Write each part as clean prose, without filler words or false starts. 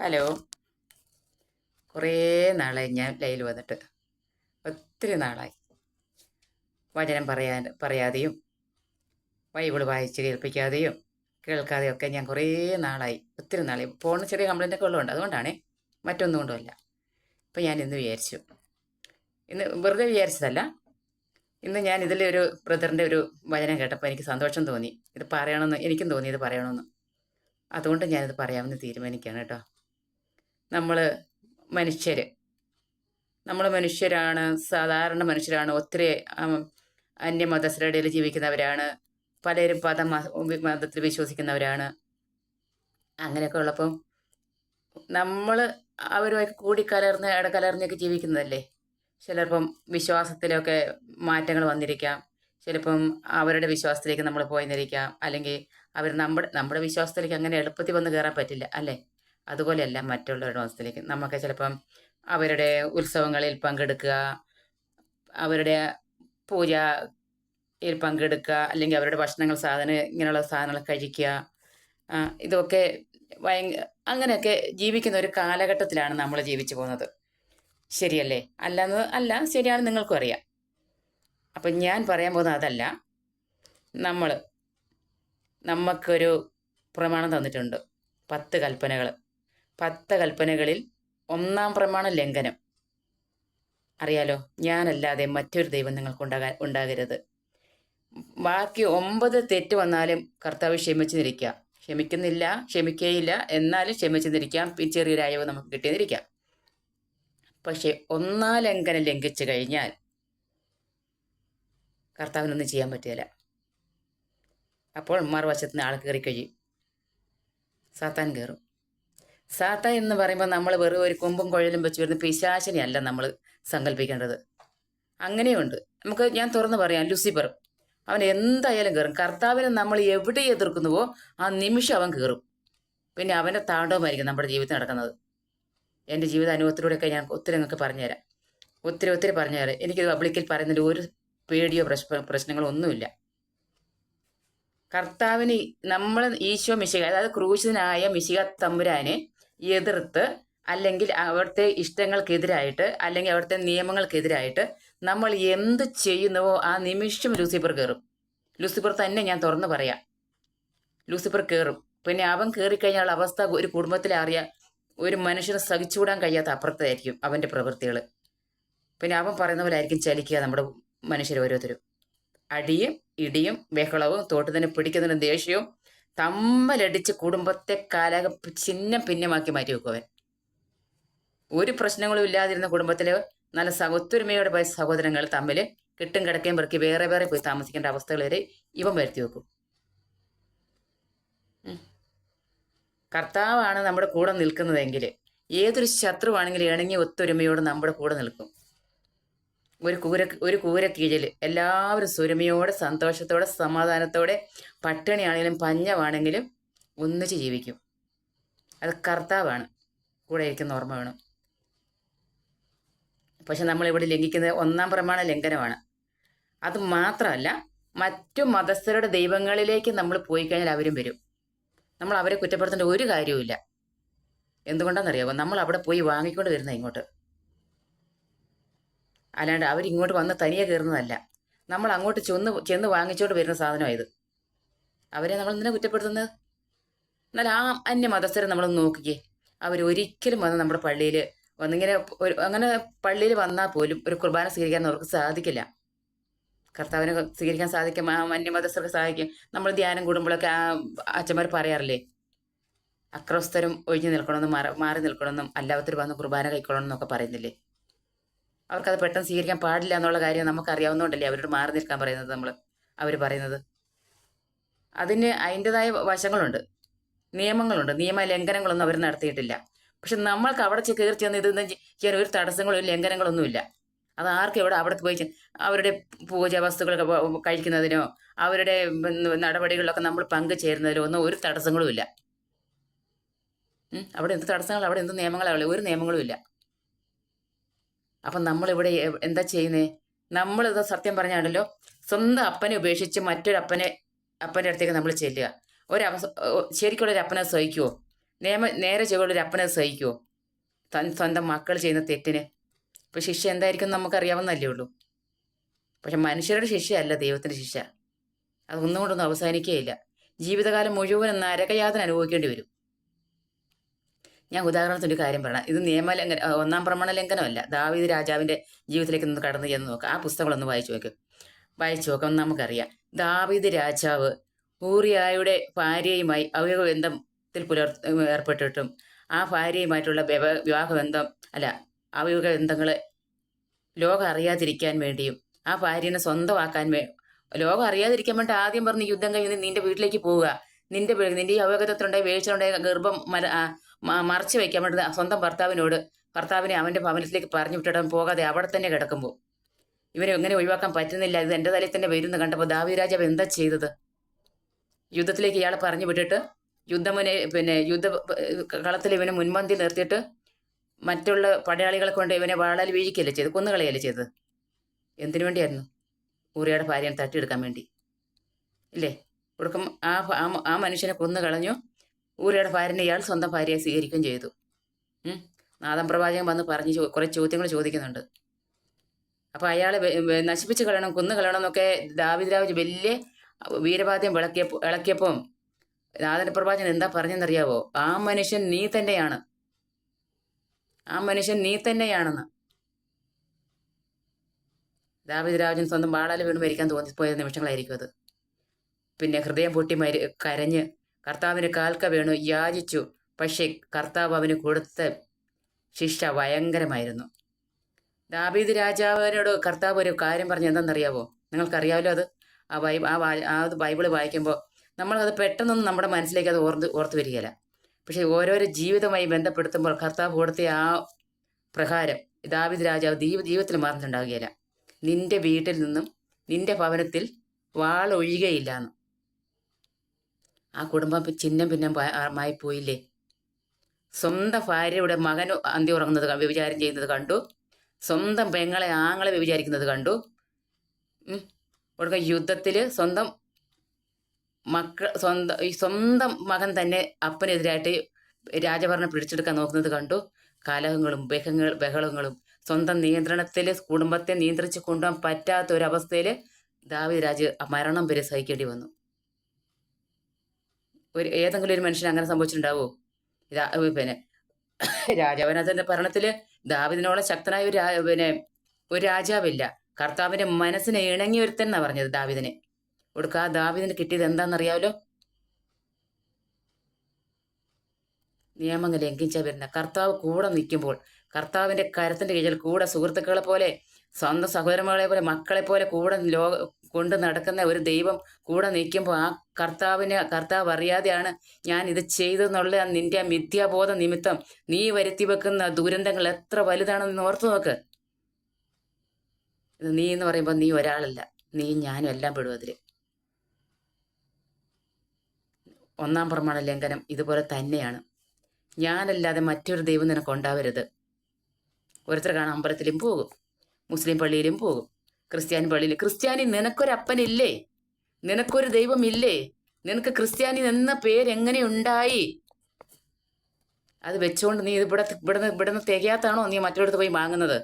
Hello. കുറേ നാളായി ഞാൻ ലൈവിൽ വന്നിട്ട്. ഒത്തിരി നാളായി വചനം പറയാതെയും ബൈബിൾ വായിച്ച് കേൾപ്പിക്കാതെയും കേൾക്കാതെയും ഒക്കെ ഞാൻ കുറേ നാളായി, ഒത്തിരി നാളായി. ഫോണിന് ചെറിയ കംപ്ലൈൻ്റ് ഒക്കെ ഉള്ളതുകൊണ്ട്, അതുകൊണ്ടാണേ, മറ്റൊന്നും കൊണ്ടുമല്ല. ഇപ്പം ഞാൻ ഇന്ന് വിചാരിച്ചു, ഇന്ന് വെറുതെ വിചാരിച്ചതല്ല, ഇന്ന് ഞാൻ ഇതിലെ ഒരു ബ്രദറിൻ്റെ ഒരു വചനം കേട്ടപ്പോൾ എനിക്ക് സന്തോഷം തോന്നി. ഇത് പറയണമെന്ന് എനിക്കും തോന്നി, ഇത് പറയണമെന്ന്. അതുകൊണ്ട് ഞാനിത് പറയാമെന്ന് തീരുമാനിക്കുകയാണ് കേട്ടോ. നമ്മൾ മനുഷ്യർ നമ്മൾ മനുഷ്യരാണ്, സാധാരണ മനുഷ്യരാണ്. ഒത്തിരി അന്യമതസ്ഥരുടെ ഇടയിൽ ജീവിക്കുന്നവരാണ്. പലരും മതത്തിൽ വിശ്വസിക്കുന്നവരാണ്. അങ്ങനെയൊക്കെ ഉള്ളപ്പം നമ്മൾ അവരുമായി കൂടിക്കലർന്ന് ഇടകലർന്നൊക്കെ ജീവിക്കുന്നതല്ലേ. ചിലപ്പം വിശ്വാസത്തിലൊക്കെ മാറ്റങ്ങൾ വന്നിരിക്കാം. ചിലപ്പം അവരുടെ വിശ്വാസത്തിലേക്ക് നമ്മൾ പോയെന്നിരിക്കാം. അല്ലെങ്കിൽ അവർ നമ്മുടെ വിശ്വാസത്തിലേക്ക് അങ്ങനെ എളുപ്പത്തിൽ വന്ന് കയറാൻ പറ്റില്ല അല്ലേ. അതുപോലെയല്ല മറ്റുള്ളവരുടെ വിശ്വാസത്തിലേക്ക്. നമുക്ക് ചിലപ്പം അവരുടെ ഉത്സവങ്ങളിൽ പങ്കെടുക്കുക, അവരുടെ പൂജയിൽ പങ്കെടുക്കുക, അല്ലെങ്കിൽ അവരുടെ ഭക്ഷണങ്ങൾ ഇങ്ങനെയുള്ള സാധനങ്ങൾ കഴിക്കുക. ഇതൊക്കെ അങ്ങനെയൊക്കെ ജീവിക്കുന്ന ഒരു കാലഘട്ടത്തിലാണ് നമ്മൾ ജീവിച്ചു പോകുന്നത്. ശരിയല്ലേ? അല്ല, ശരിയാണ്, നിങ്ങൾക്കും അറിയാം. അപ്പം ഞാൻ പറയാൻ പോകുന്നത് അതല്ല. നമുക്കൊരു പ്രമാണം തന്നിട്ടുണ്ട്, 10 കൽപ്പനകൾ. 10 കൽപ്പനകളിൽ 1-ാം പ്രമാണ ലംഘനം. അറിയാലോ, ഞാനല്ലാതെ മറ്റൊരു ദൈവം നിങ്ങൾക്ക് ഉണ്ടാകരുത്. ബാക്കി 9 തെറ്റ് വന്നാലും കർത്താവ് ക്ഷമിക്കുകയില്ല, എന്നാലും ക്ഷമിച്ചെന്നിരിക്കാം. ചെറിയൊരു അയവ് നമുക്ക് കിട്ടിയെന്നിരിക്കാം. പക്ഷെ 1-ാം ലംഘനം ലംഘിച്ചു കഴിഞ്ഞാൽ കർത്താവിനൊന്നും ചെയ്യാൻ പറ്റില്ല. അപ്പോൾ മറുവശത്ത് നിന്ന് ആൾ കയറി കഴിയും, സാത്താൻ കയറും. സാത്താൻ എന്ന് പറയുമ്പോൾ നമ്മൾ വെറും ഒരു കൊമ്പും കുഴലും വെച്ച് വരുന്ന പിശാചിനെയല്ല നമ്മൾ സങ്കല്പിക്കേണ്ടത്. അങ്ങനെയുണ്ട്. ഞാൻ തുറന്നു പറയാം, ലൂസിഫർ, അവൻ എന്തായാലും കയറും. കർത്താവിനെ നമ്മൾ എവിടെ എതിർക്കുന്നുവോ ആ നിമിഷം അവൻ കയറും. പിന്നെ അവൻ്റെ താണ്ഡവമായിരിക്കും നമ്മുടെ ജീവിതത്തിൽ നടക്കുന്നത്. എൻ്റെ ജീവിത അനുഭവത്തിലൂടെയൊക്കെ ഞാൻ ഒത്തിരി നിങ്ങൾക്ക് പറഞ്ഞുതരാം, ഒത്തിരി പറഞ്ഞുതരാം. എനിക്ക് പബ്ലിക്കിൽ പറയുന്നതിൽ ഒരു പേടിയോ പ്രശ്നങ്ങളോ ഒന്നുമില്ല. കർത്താവിന് നമ്മൾ ഈശോ മിശിഹ, അതായത് ക്രൂശിതനായ മിശിഹ തമ്പുരാനെ എതിർത്ത്, അല്ലെങ്കിൽ അവിടുത്തെ ഇഷ്ടങ്ങൾക്കെതിരായിട്ട്, അല്ലെങ്കിൽ അവിടുത്തെ നിയമങ്ങൾക്കെതിരായിട്ട് നമ്മൾ എന്ത് ചെയ്യുന്നുവോ ആ നിമിഷം ലൂസിഫർ കയറും. ലൂസിഫർ തന്നെ, ഞാൻ തുറന്നു പറയാം, ലൂസിഫർ കയറും. പിന്നെ അവൻ കയറിക്കഴിഞ്ഞാൽ അവസ്ഥ ഒരു കുടുംബത്തിലെ ഒരു മനുഷ്യന് സഹിച്ചുകൂടാൻ കഴിയാത്ത അപ്പുറത്തായിരിക്കും അവൻ്റെ പ്രവൃത്തികൾ. പിന്നെ അവൻ പറയുന്ന പോലെ ആയിരിക്കും ചലിക്കുക നമ്മുടെ മനുഷ്യർ ഓരോരുത്തരും. അടിയും ഇടിയും ബഹളവും തോട്ടത്തിനെ പിടിക്കുന്നതിനും ദേഷ്യവും തമ്മലടിച്ച് കുടുംബത്തെ ഭിന്നമാക്കി മാറ്റി വെക്കും അവൻ. ഒരു പ്രശ്നങ്ങളും ഇല്ലാതിരുന്ന കുടുംബത്തില് നല്ല ഒത്തൊരുമയോടെ പോയ സഹോദരങ്ങൾ തമ്മിൽ കെട്ടും കിടക്കുകയും പെറുക്കി വേറെ പോയി താമസിക്കേണ്ട അവസ്ഥകൾ വരെ ഇവൻ വരുത്തി വെക്കും. കർത്താവാണ് നമ്മുടെ കൂടെ നിൽക്കുന്നതെങ്കിൽ ഏതൊരു ശത്രുവാണെങ്കിലും ഇണങ്ങി ഒത്തൊരുമയോടെ നമ്മുടെ കൂടെ നിൽക്കും. ഒരു കൂര കീഴിൽ എല്ലാവരും സ്വരമയോടെ, സന്തോഷത്തോടെ, സമാധാനത്തോടെ, പട്ടിണിയാണെങ്കിലും പഞ്ഞമാണെങ്കിലും ഒന്നിച്ച് ജീവിക്കും. അത് കർത്താവാണ് കൂടെ ഇരിക്കുന്ന ഓർമ്മ വേണം. പക്ഷെ നമ്മളിവിടെ ലംഘിക്കുന്നത് 1-ാം പ്രമാണ ലംഘനമാണ്. അത് മാത്രമല്ല, മറ്റു മതസ്ഥരുടെ ദൈവങ്ങളിലേക്ക് നമ്മൾ പോയി കഴിഞ്ഞാൽ അവരും വരും. നമ്മൾ അവരെ കുറ്റപ്പെടുത്തേണ്ട ഒരു കാര്യവുമില്ല. എന്തുകൊണ്ടാണെന്നറിയാമോ? നമ്മൾ അവിടെ പോയി വാങ്ങിക്കൊണ്ട് വരുന്ന ഇങ്ങോട്ട്, അല്ലാണ്ട് അവരിങ്ങോട്ട് വന്ന് തനിയെ കയറുന്നതല്ല. നമ്മൾ അങ്ങോട്ട് ചെന്ന് വാങ്ങിച്ചോണ്ട് വരുന്ന സാധനമായത്. അവരെ നമ്മൾ എന്തിനാ കുറ്റപ്പെടുത്തുന്നത്? എന്നാൽ ആ അന്യമതസ്ഥരെ നമ്മളൊന്ന് നോക്കിക്കേ. അവരൊരിക്കലും വന്ന് നമ്മുടെ പള്ളിയിൽ അങ്ങനെ പള്ളിയിൽ വന്നാൽ പോലും ഒരു കുർബാന സ്വീകരിക്കാൻ അവർക്ക് സാധിക്കില്ല. കർത്താവിനെ സ്വീകരിക്കാൻ സാധിക്കും, അന്യമതസ്ഥർക്ക് സാധിക്കും. നമ്മൾ ധ്യാനം കൂടുമ്പോഴൊക്കെ അച്ഛന്മാർ പറയാറില്ലേ, അക്രസ്തരും ഒഴിഞ്ഞു നിൽക്കണമെന്നും മാറി നിൽക്കണമെന്നും അല്ലാത്തവർ വന്ന് കുർബാന കൈക്കൊള്ളണം എന്നൊക്കെ പറയുന്നില്ലേ? അവർക്കത് പെട്ടെന്ന് സ്വീകരിക്കാൻ പാടില്ല എന്നുള്ള കാര്യം നമുക്കറിയാവുന്നതുകൊണ്ടല്ലേ അവരോട് മാറി നിൽക്കാൻ പറയുന്നത്. അവർ പറയുന്നത് അതിന് അതിൻ്റെതായ വശങ്ങളുണ്ട്, നിയമങ്ങളുണ്ട്. നിയമലംഘനങ്ങളൊന്നും അവർ നടത്തിയിട്ടില്ല. പക്ഷെ നമ്മൾക്ക് അവിടെ കയറി ചെന്ന് ഇതൊന്നും ചെയ്യാൻ ഒരു തടസ്സങ്ങളും ലംഘനങ്ങളൊന്നുമില്ല. അത് ആർക്കും അവിടെ പോയി അവരുടെ പൂജ വസ്തുക്കളൊക്കെ കഴിക്കുന്നതിനോ അവരുടെ നടപടികളിലൊക്കെ നമ്മൾ പങ്കുചേരുന്നതിനോ ഒന്നും ഒരു തടസ്സങ്ങളും ഇല്ല. അവിടെ എന്ത് തടസ്സങ്ങൾ, അവിടെ എന്ത് നിയമങ്ങളാണ്? ഒരു നിയമങ്ങളും ഇല്ല. അപ്പം നമ്മളിവിടെ എന്താ ചെയ്യുന്നത്? നമ്മളിത് സത്യം പറഞ്ഞാണല്ലോ, സ്വന്തം അപ്പനെ ഉപേക്ഷിച്ച് മറ്റൊരു അപ്പൻ്റെ അടുത്തേക്ക് നമ്മൾ ചെല്ലുക. ശരിക്കുള്ളൊരു അപ്പനെ സഹിക്കുമോ? നേരെ ചുവടുള്ളൊരു അപ്പനത് സഹിക്കുമോ? സ്വന്തം മക്കൾ ചെയ്യുന്ന തെറ്റിന് ഇപ്പോൾ ശിക്ഷ എന്തായിരിക്കും നമുക്കറിയാവുന്നല്ലേ ഉള്ളൂ. പക്ഷെ മനുഷ്യരുടെ ശിക്ഷയല്ല ദൈവത്തിൻ്റെ ശിക്ഷ. അതൊന്നും കൊണ്ടൊന്നും അവസാനിക്കുകയില്ല. ജീവിതകാലം മുഴുവൻ നരകയാതന അനുഭവിക്കേണ്ടി വരും. ഞാൻ ഉദാഹരണത്തിൻ്റെ കാര്യം പറയണം. ഇത് ഒന്നാം പ്രമാണ ലംഘനമല്ല. ദാവീദ് രാജാവിൻ്റെ ജീവിതത്തിലേക്ക് ഒന്ന് കടന്നു ചെന്ന് നോക്കുക. ആ പുസ്തകങ്ങളൊന്ന് വായിച്ചു നോക്കാം. നമുക്കറിയാം ദാവീദ് രാജാവ് ഊറിയായുടെ ഭാര്യയുമായി അവയവ ബന്ധത്തിൽ ഏർപ്പെട്ടിട്ടും ആ ഭാര്യയുമായിട്ടുള്ള വിവാഹബന്ധം അവയവ ബന്ധങ്ങളെ ലോകം അറിയാതിരിക്കാൻ വേണ്ടിയും ആ ഭാര്യനെ സ്വന്തമാക്കാൻ ലോകം അറിയാതിരിക്കാൻ വേണ്ടി ആദ്യം പറഞ്ഞ് യുദ്ധം കഴിഞ്ഞ് നിന്റെ വീട്ടിലേക്ക് പോവുക, നിന്റെ ഈ അവയവത്തിലുണ്ടായി വീഴ്ചയുണ്ടായ ഗർഭം മറച്ചു വയ്ക്കാൻ വേണ്ടി സ്വന്തം ഭർത്താവിനെ അവൻ്റെ ഭവനത്തിലേക്ക് പറഞ്ഞു വിട്ടിട്ട് പോകാതെ അവിടെ തന്നെ കിടക്കുമ്പോൾ ഇവനെ എങ്ങനെ ഒഴിവാക്കാൻ പറ്റുന്നില്ല, ഇത് എൻ്റെ തലയിൽ തന്നെ വരുമെന്ന് കണ്ടപ്പോൾ ദാവീദ് രാജാവ് എന്താ ചെയ്തത്? യുദ്ധത്തിലേക്ക് ഇയാളെ പറഞ്ഞു വിട്ടിട്ട് യുദ്ധ കളത്തിൽ ഇവനെ മുൻപന്തി നിർത്തിയിട്ട് മറ്റുള്ള പടയാളികളെ കൊണ്ട് ഇവനെ വാളാൽ വീഴിക്കുകയല്ലേ ചെയ്ത്, കൊന്നുകളയല്ലേ ചെയ്തത്? എന്തിനു വേണ്ടിയായിരുന്നു? ഊറിയുടെ ഭാര്യനെ തട്ടിയെടുക്കാൻ വേണ്ടി ഇല്ലേ? ഒടുക്കം ആ മനുഷ്യനെ കൊന്നു കളഞ്ഞു. ഊറിയുടെ ഭാര്യനെ ഇയാൾ സ്വന്തം ഭാര്യയെ സ്വീകരിക്കുകയും ചെയ്തു. നാദം പ്രവാചകൻ വന്ന് പറഞ്ഞ് കുറേ ചോദ്യങ്ങൾ ചോദിക്കുന്നുണ്ട്. അപ്പോൾ അയാളെ നശിപ്പിച്ച് കളയണം, കൊന്നു കളയണം എന്നൊക്കെ ദാവീദ് രാജാവ് വലിയ വീരവാദ്യം ഇളക്കിയപ്പം നാദൻ പ്രവാചകൻ എന്താ പറഞ്ഞെന്നറിയാവോ? ആ മനുഷ്യൻ നീ തന്നെയാണ്, ആ മനുഷ്യൻ നീ തന്നെയാണെന്ന്. ദാവീദ് രാജൻ സ്വന്തം വാളാൽ വീണ് മരിക്കാൻ തോന്നിപ്പോയ നിമിഷങ്ങളായിരിക്കും അത്. പിന്നെ ഹൃദയം പൊട്ടി കരഞ്ഞ് കർത്താവിന് കാൽക്ക വീണു യാചിച്ചു. പക്ഷേ കർത്താവ് അവന് കൊടുത്ത ശിക്ഷ ഭയങ്കരമായിരുന്നു. ദാവീദ് രാജാവിനോട് കർത്താവ് ഒരു കാര്യം പറഞ്ഞ് എന്താണെന്നറിയാവോ? നിങ്ങൾക്കറിയാമല്ലോ അത്. ആ ബൈബിള് വായിക്കുമ്പോൾ നമ്മളത് പെട്ടെന്നൊന്നും നമ്മുടെ മനസ്സിലേക്ക് അത് ഓർത്ത് വരികയില്ല. പക്ഷേ ഓരോരോ ജീവിതമായി ബന്ധപ്പെടുത്തുമ്പോൾ കർത്താവ് കൊടുത്ത ആ പ്രകാരം ദാവീദ് രാജാവ് ജീവിതത്തിൽ മാറുന്നുണ്ടാകുകയില്ല. നിന്റെ വീട്ടിൽ നിന്നും നിന്റെ ഭവനത്തിൽ വാളൊഴിയുകയില്ലാന്ന്. ആ കുടുംബം ചിഹ്നം ഭിന്നമായി പോയില്ലേ? സ്വന്തം ഭാര്യയുടെ മകൻ അന്ത്യം ഉറങ്ങുന്നത് വ്യഭിചാരം ചെയ്യുന്നത് കണ്ടു. സ്വന്തം പെങ്ങളെ ആങ്ങളെ വ്യഭിചാരിക്കുന്നത് കണ്ടു. യുദ്ധത്തിൽ സ്വന്തം മകൻ തന്നെ അപ്പനെതിരായിട്ട് രാജഭരണം പിടിച്ചെടുക്കാൻ നോക്കുന്നത് കണ്ടു. കലഹങ്ങളും ബഹളങ്ങളും സ്വന്തം നിയന്ത്രണത്തിൽ കുടുംബത്തെ നിയന്ത്രിച്ച് കൊണ്ടുപോകാൻ പറ്റാത്ത ഒരവസ്ഥയിൽ ദാവീദ് രാജ് മരണം വരെ സഹിക്കേണ്ടി വന്നു. ഏതെങ്കിലും ഒരു മനുഷ്യൻ അങ്ങനെ സംഭവിച്ചിട്ടുണ്ടാവോ? രാജാവിനതിൻ്റെ ഭരണത്തിൽ ദാവീദിനോളം ശക്തനായ ഒരു രാജാവില്ല. കർത്താവിൻ്റെ മനസ്സിനെ ഇണങ്ങി ഒരുത്തന്നാ പറഞ്ഞത് ദാവീദിനെ. ആ ദാവീദിന് കിട്ടിയത് എന്താണെന്നറിയാമല്ലോ? നിയമങ്ങൾ ലംഘിച്ചാ വരുന്ന കർത്താവ് കൂടെ നിൽക്കുമ്പോൾ, കർത്താവിൻ്റെ കരത്തിൻ്റെ കീഴിൽ കൂടെ സുഹൃത്തുക്കളെ പോലെ, സ്വന്തം സഹോദരങ്ങളെ പോലെ, മക്കളെ പോലെ കൂടെ കൊണ്ട് നടക്കുന്ന ഒരു ദൈവം കൂടെ നിൽക്കുമ്പോൾ ആ കർത്താവ് അറിയാതെയാണ് ഞാൻ ഇത് ചെയ്തെന്നുള്ള നിന്റെ ആ മിഥ്യാബോധ നിമിത്തം നീ വരുത്തി വെക്കുന്ന ദുരന്തങ്ങൾ എത്ര വലുതാണെന്ന് ഓർത്തു നോക്ക്. ഇത് നീ എന്ന് പറയുമ്പോൾ നീ ഒരാളല്ല, നീ ഞാനും എല്ലാം പെടും അതിൽ. ഒന്നാം പ്രമാണ ലംഘനം ഇതുപോലെ തന്നെയാണ്. ഞാനല്ലാതെ മറ്റൊരു ദൈവം നിനക്കുണ്ടാവരുത്. ഓരോരുത്തർ കാണാൻ അമ്പലത്തിലും പോകും, മുസ്ലിം പള്ളിയിലും പോകും, ക്രിസ്ത്യാനി നിനക്കൊരപ്പനില്ലേ? നിനക്കൊരു ദൈവമില്ലേ? നിനക്ക് ക്രിസ്ത്യാനി എന്ന പേരെങ്ങനെ ഉണ്ടായി? അത് വെച്ചുകൊണ്ട് നീ ഇവിടുന്ന് തികയാത്താണോ നീ മറ്റൊരിടത്ത് പോയി വാങ്ങുന്നത്?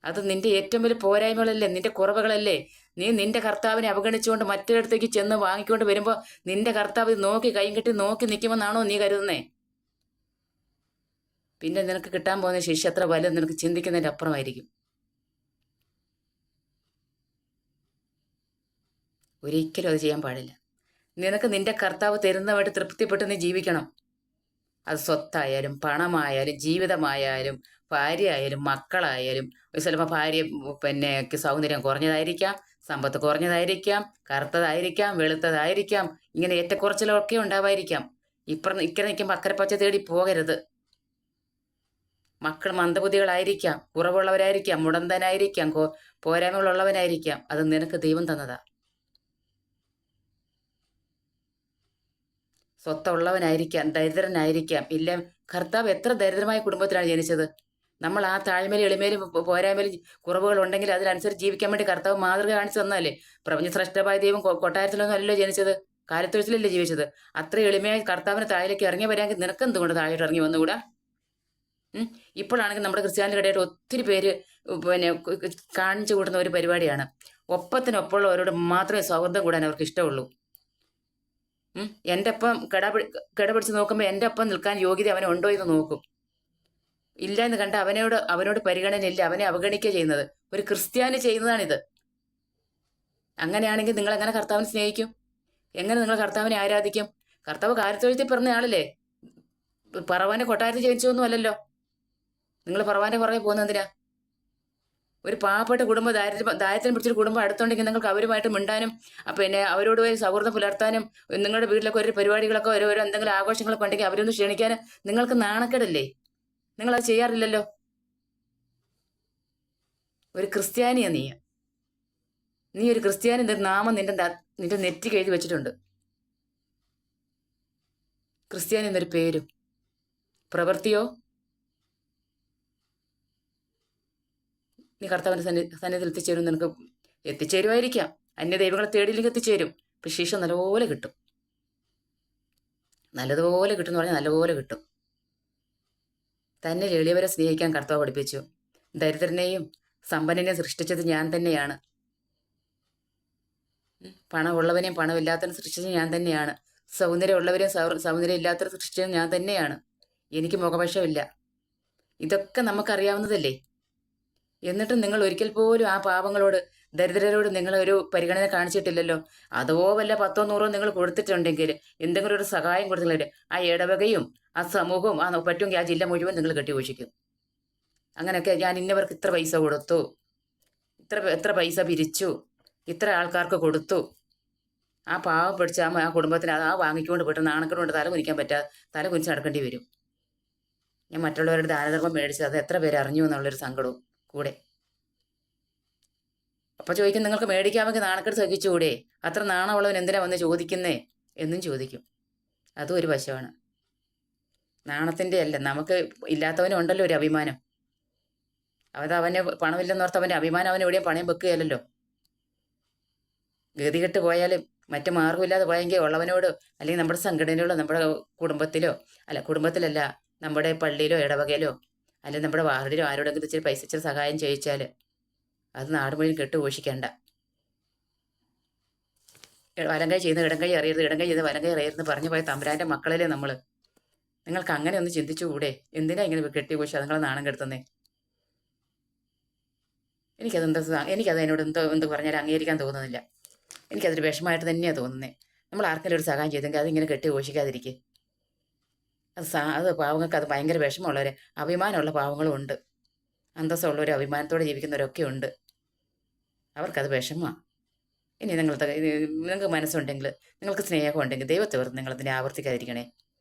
അത് നിന്റെ ഏറ്റവും വലിയ പോരായ്മകളല്ലേ, നിന്റെ കുറവുകളല്ലേ? നീ നിന്റെ കർത്താവിനെ അവഗണിച്ചുകൊണ്ട് മറ്റൊരിടത്തേക്ക് ചെന്ന് വാങ്ങിക്കൊണ്ട് വരുമ്പോൾ നിന്റെ കർത്താവ് നോക്കി കൈയും കെട്ടി നോക്കി നിൽക്കുമെന്നാണോ നീ കരുതുന്നേ? പിന്നെ നിനക്ക് കിട്ടാൻ പോകുന്ന ശിക്ഷ എത്ര വലുത് നിനക്ക് ചിന്തിക്കുന്നതിൻ്റെ അപ്പുറമായിരിക്കും. ഒരിക്കലും അത് ചെയ്യാൻ പാടില്ല. നിനക്ക് നിന്റെ കർത്താവ് തരുന്നതായിട്ട് തൃപ്തിപ്പെട്ട് നീ ജീവിക്കണം. അത് സ്വത്തായാലും പണമായാലും ജീവിതമായാലും ഭാര്യ ആയാലും മക്കളായാലും. ചിലപ്പോൾ ഭാര്യ സൗന്ദര്യം കുറഞ്ഞതായിരിക്കാം, സമ്പത്ത് കുറഞ്ഞതായിരിക്കാം, കറുത്തതായിരിക്കാം, വെളുത്തതായിരിക്കാം, ഇങ്ങനെ ഏറ്റക്കുറച്ചിലൊക്കെ ഉണ്ടാവായിരിക്കാം. ഇക്കരെ നിൽക്കുമ്പോൾ അക്കരെ പച്ച തേടി പോകരുത്. മക്കൾ മന്ദബുദ്ധികളായിരിക്കാം, കുറവുള്ളവരായിരിക്കാം, മുടന്തനായിരിക്കാം, പോരായ്മകളുള്ളവനായിരിക്കാം. അത് നിനക്ക് ദൈവം തന്നതാ. സ്വത്തുള്ളവനായിരിക്കാം, ദരിദ്രനായിരിക്കാം. ഇല്ല, കർത്താവ് എത്ര ദരിദ്രമായ കുടുംബത്തിലാണ് ജനിച്ചത്. നമ്മൾ ആ താഴ്മയിലും എളിമയിലും പോരായ്മയിലും കുറവുകൾ ഉണ്ടെങ്കിൽ അതിനനുസരിച്ച് ജീവിക്കാൻ വേണ്ടി കർത്താവ് മാതൃക കാണിച്ചു തന്നല്ലേ. പ്രപഞ്ച ശ്രേഷ്ഠമായ ദൈവം കൊട്ടാരത്തിലൊന്നും അല്ലല്ലോ ജനിച്ചത്. കാലിത്തൊഴുത്തിലല്ലേ ജീവിച്ചത്. അത്ര എളിമയായി കർത്താവിന് താഴേക്ക് ഇറങ്ങി വരാമെങ്കിൽ നിനക്ക് എന്തുകൊണ്ട് താഴോട്ട് ഇറങ്ങി വന്നുകൂടാ? ഇപ്പോഴാണെങ്കിൽ നമ്മുടെ ക്രിസ്ത്യാനികളുടെ ഒത്തിരി പേര് പിന്നെ കാണിച്ചു കൂട്ടുന്ന ഒരു പരിപാടിയാണ്. ഒപ്പത്തിനൊപ്പമുള്ളവരോട് മാത്രമേ സൗഹൃദം കൂടാൻ അവർക്ക് ഇഷ്ടമുള്ളൂ. എൻ്റെ ഒപ്പം കിടപിടിച്ച് നോക്കുമ്പോൾ എൻ്റെ ഒപ്പം നിൽക്കാൻ യോഗ്യത അവനുണ്ടോ എന്ന് നോക്കും. ഇല്ല എന്ന് കണ്ട അവനോട് പരിഗണനയില്ല, അവനെ അവഗണിക്കുക ചെയ്യുന്നത്. ഒരു ക്രിസ്ത്യാനി ചെയ്യുന്നതാണിത്. അങ്ങനെയാണെങ്കിൽ നിങ്ങൾ എങ്ങനെ കർത്താവിനെ സ്നേഹിക്കും? എങ്ങനെ നിങ്ങൾ കർത്താവിനെ ആരാധിക്കും? കർത്താവ് കാലിത്തൊഴുത്തിൽ പിറന്ന ആളല്ലേ, പറവാന്റെ കൊട്ടാരത്തിൽ ജനിച്ചൊന്നും അല്ലല്ലോ. നിങ്ങൾ പറവാന്റെ പുറകെ പോകുന്നത് എന്തിനാ? ഒരു പാവപ്പെട്ട കുടുംബം, ദാരിദ്ര്യം പിടിച്ചൊരു കുടുംബം അടുത്തുണ്ടെങ്കിൽ നിങ്ങൾക്ക് അവരുമായിട്ട് മിണ്ടാനും പിന്നെ അവരോട് പോയി സൗഹൃദം പുലർത്താനും, നിങ്ങളുടെ വീട്ടിലൊക്കെ ഒരു പരിപാടികളൊക്കെ ഓരോ എന്തെങ്കിലും ആഘോഷങ്ങളൊക്കെ ഉണ്ടെങ്കിൽ അവരൊന്ന് ക്ഷണിക്കാനും നിങ്ങൾക്ക് നാണക്കേടല്ലേ? നിങ്ങളത് ചെയ്യാറില്ലല്ലോ. ഒരു ക്രിസ്ത്യാനിയാ നീ ഒരു ക്രിസ്ത്യാനി നാമം നിന്റെ നെറ്റിക്ക് എഴുതി വെച്ചിട്ടുണ്ട്. ക്രിസ്ത്യാനി എന്നൊരു പേരും. പ്രവൃത്തിയോ? നീ കർത്താവിന്റെ സന്നിധിയിൽ എത്തിച്ചേരും. നിനക്ക് എത്തിച്ചേരുമായിരിക്കാം. അന്യ ദൈവങ്ങളെ തേടിയില്ലെങ്കിൽ എത്തിച്ചേരും. പക്ഷെ ശിക്ഷ നല്ലപോലെ കിട്ടും. നല്ലതുപോലെ കിട്ടും എന്ന് പറഞ്ഞാൽ നല്ലപോലെ കിട്ടും. തന്നെ എളിയവരെ സ്നേഹിക്കാൻ കർത്താവ് പഠിപ്പിച്ചു. ദരിദ്രനെയും സമ്പന്നനെയും സൃഷ്ടിച്ചത് ഞാൻ തന്നെയാണ്. പണമുള്ളവനെയും പണമില്ലാത്തവനെ സൃഷ്ടിച്ചത് ഞാൻ തന്നെയാണ്. സൗന്ദര്യമുള്ളവരെയും സൗന്ദര്യം ഇല്ലാത്തവരെ സൃഷ്ടിച്ചത് ഞാൻ തന്നെയാണ്. എനിക്ക് മുഖപക്ഷമില്ല. ഇതൊക്കെ നമുക്കറിയാവുന്നതല്ലേ. എന്നിട്ടും നിങ്ങൾ ഒരിക്കൽ പോലും ആ പാവങ്ങളോട്, ദരിദ്രരോട് നിങ്ങൾ ഒരു പരിഗണന കാണിച്ചിട്ടില്ലല്ലോ. അതോ വല്ല 10 or 100 നിങ്ങൾ കൊടുത്തിട്ടുണ്ടെങ്കിൽ, എന്തെങ്കിലും ഒരു സഹായം കൊടുത്തില്ലെങ്കിൽ ആ ഇടവകയും ആ സമൂഹവും പറ്റുമെങ്കിൽ ആ ജില്ല മുഴുവൻ നിങ്ങൾ കെട്ടിഘോഷിക്കും. അങ്ങനെയൊക്കെ ഞാൻ ഇന്നവർക്ക് ഇത്ര പൈസ കൊടുത്തു, എത്ര പൈസ പിരിച്ചു, ഇത്ര ആൾക്കാർക്ക് കൊടുത്തു. ആ പാവം പിടിച്ച ആ കുടുംബത്തിന് ആ വാങ്ങിക്കൊണ്ട് പോയിട്ട് നാണക്കേട് തല കുനിക്കാൻ പറ്റാതെ തല കുനിച്ച് നടക്കേണ്ടി വരും. ഞാൻ മറ്റുള്ളവരുടെ ദാനധർമ്മം മേടിച്ചത് അത് എത്ര പേര് അറിഞ്ഞു എന്നുള്ളൊരു സങ്കടവും കൂടെ. അപ്പൊ ചോദിക്കും, നിങ്ങൾക്ക് മേടിക്കാമെങ്കിൽ നാണക്കേട് സഹിച്ചുകൂടെ? അത്ര നാണമുള്ളവൻ എന്തിനാ വന്ന് ചോദിക്കുന്നേ എന്നും ചോദിക്കും. അതും ഒരു വശമാണ്. നാണത്തിന്റെ അല്ല, നമുക്ക് ഇല്ലാത്തവനുണ്ടല്ലോ ഒരു അഭിമാനം. അവന് പണമില്ലെന്നോർത്ത് അവന്റെ അഭിമാനം അവൻ എവിടെയും പണയം വെക്കുകയല്ലോ. ഗതികെട്ട് പോയാലും മറ്റു മാർഗമില്ലാതെ പോയെങ്കിൽ ഉള്ളവനോട്, അല്ലെങ്കിൽ നമ്മുടെ സംഘടനയിലോ നമ്മുടെ കുടുംബത്തിലല്ല നമ്മുടെ പള്ളിയിലോ ഇടവകയിലോ അല്ലെങ്കിൽ നമ്മുടെ വാർഡിലോ ആരോടെങ്കിലും ഇച്ചിരി പൈസ ഇച്ചിരി സഹായം ചെയ്യിച്ചാൽ അത് നാട് മുഴുവൻ കെട്ടുഘോഷിക്കേണ്ട. വലങ്കൈ ചെയ്യുന്ന ഇടങ്കൈ അറിയരുത്, ഇടങ്കൈ ചെയ്യുന്ന വലങ്കൈ അറിയരുതെന്ന് പറഞ്ഞു പോയ തമ്പുരാന്റെ മക്കളല്ലേ നമ്മൾ. നിങ്ങൾക്ക് അങ്ങനെ ഒന്ന് ചിന്തിച്ചുകൂടെ? എന്തിനാ ഇങ്ങനെ കെട്ടിഘോഷിച്ച് അതുങ്ങളെ നാണം കെടുത്തുന്നേ? എനിക്കത് എന്നോട് എന്ത് പറഞ്ഞാൽ അംഗീകരിക്കാൻ തോന്നുന്നില്ല. എനിക്കതൊരു വിഷമമായിട്ട് തന്നെയാണ് തോന്നുന്നത്. നമ്മൾ ആർക്കെങ്കിലും ഒരു സഹായം ചെയ്തെങ്കിൽ അതിങ്ങനെ കെട്ടിഘോഷിക്കാതിരിക്കുക. അത് പാവങ്ങൾക്ക് അത് ഭയങ്കര വിഷമമുള്ളവർ, അഭിമാനമുള്ള പാവങ്ങളും ഉണ്ട്, അന്തസ്സുള്ളവർ, അഭിമാനത്തോടെ ജീവിക്കുന്നവരൊക്കെ ഉണ്ട്. അവർക്കത് വിഷമമാണ്. ഇനി നിങ്ങൾക്ക് മനസ്സുണ്ടെങ്കിൽ, നിങ്ങൾക്ക് സ്നേഹം ഉണ്ടെങ്കിൽ ദൈവത്തെ ഓർത്ത് നിങ്ങളതിനെ ആവർത്തിക്കാതിരിക്കണേ.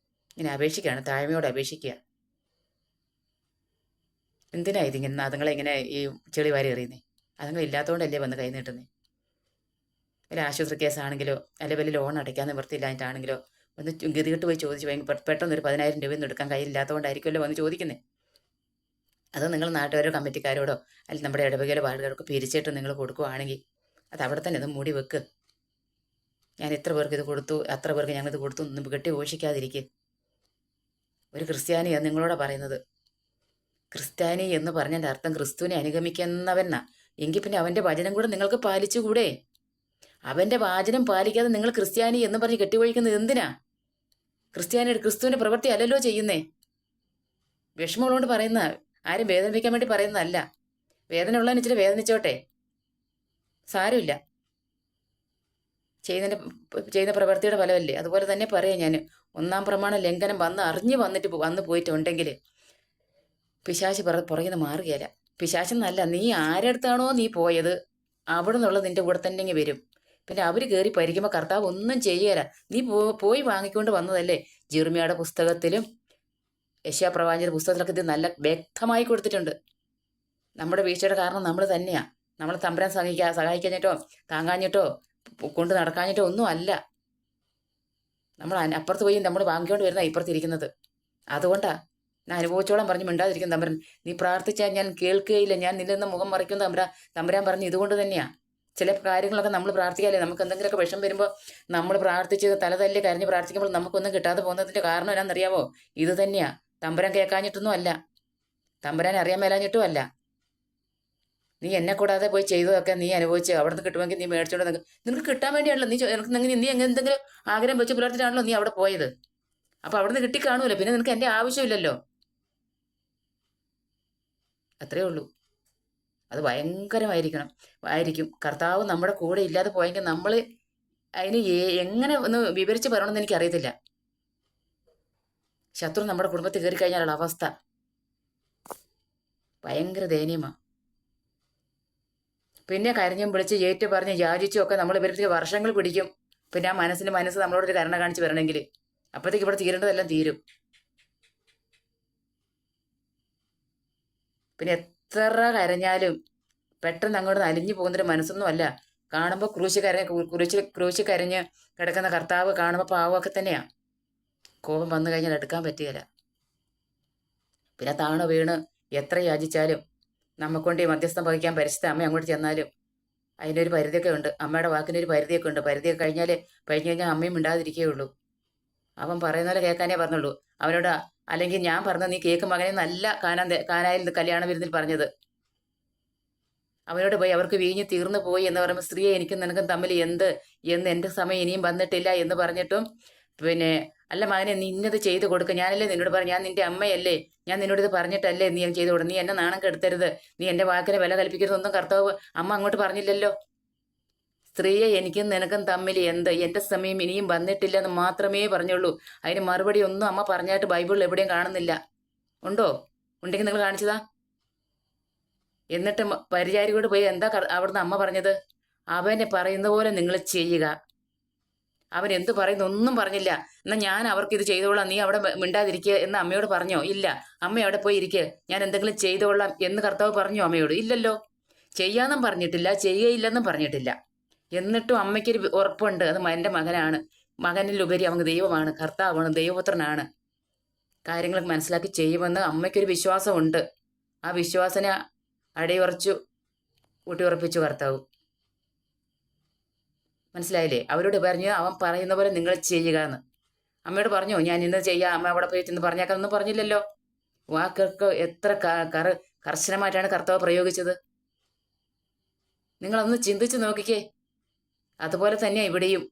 ഇങ്ങനെ അപേക്ഷിക്കുകയാണ്, താഴ്മയോടെ അപേക്ഷിക്കുക. എന്തിനാ ഇതിങ്ങനെ അതുങ്ങളെ ഇങ്ങനെ ഈ ചെളി വാരി എറിയുന്നേ? അതുങ്ങൾ ഇല്ലാത്തതുകൊണ്ടല്ലേ വന്ന് കൈ നീട്ടുന്നേ? ഒരു ആശുപത്രി കേസാണെങ്കിലോ അല്ലെങ്കിൽ വലിയ ലോൺ അടയ്ക്കാൻ നിവൃത്തിയില്ലായിട്ടാണെങ്കിലോ ഒന്ന് ഗതികെട്ട് പോയി ചോദിച്ചു പെട്ടെന്നൊരു 10,000 രൂപയൊന്നും എടുക്കാൻ കയ്യിലില്ലാത്തതുകൊണ്ടായിരിക്കുമല്ലോ വന്ന് ചോദിക്കുന്നത്. അത് നിങ്ങൾ നാട്ടുകാരോ കമ്മിറ്റിക്കാരോടോ അല്ലെങ്കിൽ നമ്മുടെ ഇടവകയിലോ വാർഡുകാരൊക്കെ പിരിച്ചിട്ട് നിങ്ങൾ കൊടുക്കുകയാണെങ്കിൽ അത് അവിടെ തന്നെ ഇത് മൂടി വെക്ക്. ഞാൻ ഇത്ര പേർക്ക് ഇത് കൊടുത്തു, അത്ര പേർക്ക് ഞങ്ങളിത് കൊടുത്തു ഒന്നും കെട്ടി ഘോഷിക്കാതിരിക്കുക. ഒരു ക്രിസ്ത്യാനിയാണ് നിങ്ങളോട് പറയുന്നത്. ക്രിസ്ത്യാനി എന്ന് പറഞ്ഞതിൻ്റെ അർത്ഥം ക്രിസ്തുവിനെ അനുഗമിക്കുന്നവനാ. എങ്കിൽ പിന്നെ അവൻ്റെ വചനം കൂടെ നിങ്ങൾക്ക് പാലിച്ചുകൂടെ? അവൻ്റെ വാചനം പാലിക്കാതെ നിങ്ങൾ ക്രിസ്ത്യാനി എന്ന് പറഞ്ഞ് കെട്ടിവഴിക്കുന്നത് എന്തിനാ? ക്രിസ്തുവിന്റെ പ്രവൃത്തി അല്ലല്ലോ ചെയ്യുന്നേ. വിഷമമുള്ളതുകൊണ്ട് പറയുന്ന, ആരും വേദനിപ്പിക്കാൻ വേണ്ടി പറയുന്നതല്ല. വേദന ഉള്ളതിന് ഇച്ചിരി വേദനിച്ചോട്ടെ, സാരമില്ല. ചെയ്യുന്ന പ്രവൃത്തിയുടെ ഫലമല്ലേ. അതുപോലെ തന്നെ പറയാം ഞാൻ, 1-ാം പ്രമാണ ലംഘനം വന്നു പോയിട്ടുണ്ടെങ്കിൽ പിശാച് പുറകിൽ നിന്ന് മാറുകയല്ല. പിശാചെന്നല്ല, നീ ആരടുത്താണോ നീ പോയത് അവിടെ നിന്നുള്ള നിന്റെ കൂടെ തന്നെ വരും. പിന്നെ അവർ കയറി പരിക്കുമ്പോൾ കർത്താവ് ഒന്നും ചെയ്യുകയില്ല. നീ പോയി വാങ്ങിക്കൊണ്ട് വന്നതല്ലേ. ജിർമിയയുടെ പുസ്തകത്തിലും യെശയ്യാ പ്രവാചകന്റെ പുസ്തകത്തിലൊക്കെ ഇത് നല്ല വ്യക്തമായി കൊടുത്തിട്ടുണ്ട്. നമ്മുടെ വീഴ്ചയുടെ കാരണം നമ്മൾ തന്നെയാണ്. നമ്മൾ തമ്പുരാൻ സഹായിക്കാഞ്ഞിട്ടോ താങ്ങാഞ്ഞിട്ടോ കൊണ്ട് നടക്കാഞ്ഞിട്ടോ ഒന്നും അല്ല. നമ്മൾ അപ്പുറത്ത് പോയി നമ്മൾ വാങ്ങിക്കൊണ്ട് വരുന്ന ഇപ്പുറത്തിരിക്കുന്നത്. അതുകൊണ്ടാ ഞാൻ അനുഭവിച്ചോളം പറഞ്ഞ് മിണ്ടാതിരിക്കും തമ്പുരാൻ. നീ പ്രാർത്ഥിച്ചാൽ ഞാൻ കേൾക്കുകയില്ല, ഞാൻ നിന്നിൽ നിന്ന് മുഖം മറിക്കുന്ന തമ്പുരാൻ പറഞ്ഞു. ഇതുകൊണ്ട് തന്നെയാ ചില കാര്യങ്ങളൊക്കെ നമ്മൾ പ്രാർത്ഥിക്കാല്ലേ, നമുക്ക് എന്തെങ്കിലുമൊക്കെ വിഷം വരുമ്പോൾ നമ്മൾ പ്രാർത്ഥിച്ച് തലതല്ലി കരഞ്ഞ് പ്രാർത്ഥിക്കുമ്പോൾ നമുക്കൊന്നും കിട്ടാതെ പോകുന്നതിൻ്റെ കാരണം എന്നാണെന്നറിയാമോ? ഇത് തന്നെയാ. തമ്പുരാൻ കേൾക്കാഞ്ഞിട്ടൊന്നും അല്ല, തമ്പുരാൻ അറിയാൻ മേലാഞ്ഞിട്ടും അല്ല. നീ എന്നെ കൂടാതെ പോയി ചെയ്തതൊക്കെ നീ അനുഭവിച്ച് അവിടെ നിന്ന് കിട്ടുമെങ്കിൽ നീ മേടിച്ചോണ്ട് നിനക്ക് കിട്ടാൻ വേണ്ടിയാണല്ലോ നീ എന്തെങ്കിലും ആഗ്രഹം വെച്ച് പുലർത്തിട്ടാണല്ലോ നീ അവിടെ പോയത്. അപ്പൊ അവിടെ നിന്ന് കിട്ടിക്കാണൂല്ലോ, പിന്നെ നിനക്ക് എൻ്റെ ആവശ്യമില്ലല്ലോ. അത്രേ ഉള്ളൂ. അത് ആയിരിക്കും. കർത്താവ് നമ്മുടെ കൂടെ ഇല്ലാതെ പോയെങ്കിൽ നമ്മൾ അതിന് എങ്ങനെ ഒന്ന് വിവരിച്ച് പറയണമെന്ന് എനിക്കറിയത്തില്ല. ശത്രു നമ്മുടെ കുടുംബത്തിൽ കയറി കഴിഞ്ഞാലുള്ള അവസ്ഥ ഭയങ്കര ദയനീയമാണ്. പിന്നെ കരഞ്ഞും വിളിച്ച് ഏറ്റു പറഞ്ഞ് യാചിച്ചും ഒക്കെ നമ്മൾ ഇവർക്ക് വർഷങ്ങൾ പിടിക്കും. പിന്നെ ആ മനസ്സ് നമ്മളോടൊരു കരുണ കാണിച്ച് വരണമെങ്കിൽ അപ്പോഴത്തേക്ക് ഇവിടെ തീരേണ്ടതെല്ലാം തീരും. പിന്നെ എത്ര കരഞ്ഞാലും പെട്ടെന്ന് അങ്ങോട്ട് അലിഞ്ഞു പോകുന്നൊരു മനസ്സൊന്നും അല്ല. കാണുമ്പോൾ ക്രൂശി കരഞ്ഞ് കിടക്കുന്ന കർത്താവ് കാണുമ്പോൾ പാവമൊക്കെ തന്നെയാ. കോപം വന്നു കഴിഞ്ഞാൽ എടുക്കാൻ പറ്റുകയില്ല. പിന്നെ താണു വീണ് എത്ര യാചിച്ചാലും നമുക്കൊണ്ട് ഈ മധ്യസ്ഥം വഹിക്കാൻ പരിശുദ്ധ അമ്മ അങ്ങോട്ട് ചെന്നാലും അതിനൊരു പരിധിയൊക്കെ ഉണ്ട്. അമ്മയുടെ വാക്കിനൊരു പരിധിയൊക്കെ ഉണ്ട്. പരിധിയൊക്കെ കഴിഞ്ഞാൽ അമ്മയും മിണ്ടാതിരിക്കുകയുള്ളൂ. അവൻ പറയുന്ന പോലെ കേൾക്കാനേ പറഞ്ഞുള്ളൂ അവനോട്. അല്ലെങ്കിൽ ഞാൻ പറഞ്ഞ നീ കേക്ക് മകനെ നല്ല കാനായിൽ കല്യാണ വിരുന്നിൽ പറഞ്ഞത്. അവനോട് പോയി അവർക്ക് വീഞ്ഞ് തീർന്നു പോയി എന്ന് പറയുമ്പോൾ സ്ത്രീയെ എനിക്കും നിനക്കും തമ്മിൽ എന്ന് എൻ്റെ സമയം ഇനിയും വന്നിട്ടില്ല എന്ന് പറഞ്ഞിട്ടും പിന്നെ അല്ല മകനെ നീ ഇന്നത് ചെയ്ത് കൊടുക്കുക. ഞാനല്ലേ നിന്നോട് പറഞ്ഞു, ഞാൻ നിന്റെ അമ്മയല്ലേ, ഞാൻ നിന്നോട് ഇത് പറഞ്ഞിട്ടല്ലേ നീ ചെയ്ത് കൊടുക്കും. നീ എന്നെ നാണം കെടുത്തരുത്, നീ എൻ്റെ വാക്കിനെ വില കൽപ്പിക്കരുതൊന്നും കർത്താവ് അമ്മ അങ്ങോട്ട് പറഞ്ഞില്ലല്ലോ. സ്ത്രീയെ എനിക്കും നിനക്കും തമ്മിൽ എൻ്റെ സമയം ഇനിയും വന്നിട്ടില്ലെന്ന് മാത്രമേ പറഞ്ഞുള്ളൂ. അതിന് മറുപടി ഒന്നും അമ്മ പറഞ്ഞായിട്ട് ബൈബിളിൽ എവിടെയും കാണുന്നില്ല. ഉണ്ടോ? ഉണ്ടെങ്കിൽ നിങ്ങൾ കാണിച്ചതാ. എന്നിട്ട് പരിചാരികോട് പോയി എന്താ അവിടുന്ന് അമ്മ പറഞ്ഞത്? അവനെ പറയുന്ന പോലെ നിങ്ങൾ ചെയ്യുക. അവൻ എന്ത് പറയുന്നു ഒന്നും പറഞ്ഞില്ല. എന്നാൽ ഞാൻ അവർക്ക് ഇത് ചെയ്തോളാം, നീ അവിടെ മിണ്ടാതിരിക്കുക എന്ന് അമ്മയോട് പറഞ്ഞോ? ഇല്ല. അമ്മ അവിടെ പോയി ഇരിക്കുക, ഞാൻ എന്തെങ്കിലും ചെയ്തോളാം എന്ന് കർത്താവ് പറഞ്ഞോ അമ്മയോട്? ഇല്ലല്ലോ. ചെയ്യാന്നും പറഞ്ഞിട്ടില്ല, ചെയ്യുകയില്ലെന്നും പറഞ്ഞിട്ടില്ല. എന്നിട്ടും അമ്മയ്ക്കൊരു ഉറപ്പുണ്ട്, അത് എൻ്റെ മകനാണ്, മകനിലുപരി അവൻ ദൈവമാണ്, കർത്താവാണ്, ദൈവപുത്രനാണ്, കാര്യങ്ങൾ മനസ്സിലാക്കി ചെയ്യുമെന്ന് അമ്മയ്ക്കൊരു വിശ്വാസമുണ്ട്. ആ വിശ്വാസനെ ഊട്ടിയുറപ്പിച്ചു കർത്താവ്. മനസ്സിലായില്ലേ? അവരോട് പറഞ്ഞു അവൻ പറയുന്ന പോലെ നിങ്ങൾ ചെയ്യുക എന്ന്. അമ്മയോട് പറഞ്ഞോ ഞാൻ ഇന്ന് ചെയ്യാം, അമ്മ അവിടെ പോയി ചെന്ന് പറഞ്ഞേക്കാന്നൊന്നും പറഞ്ഞില്ലല്ലോ. വാക്കൊക്കെ എത്ര കർശനമായിട്ടാണ് കർത്താവ് പ്രയോഗിച്ചത്. നിങ്ങളൊന്ന് ചിന്തിച്ച് നോക്കിക്കേ. അതുപോലെ തന്നെയാണ് ഇവിടെയും.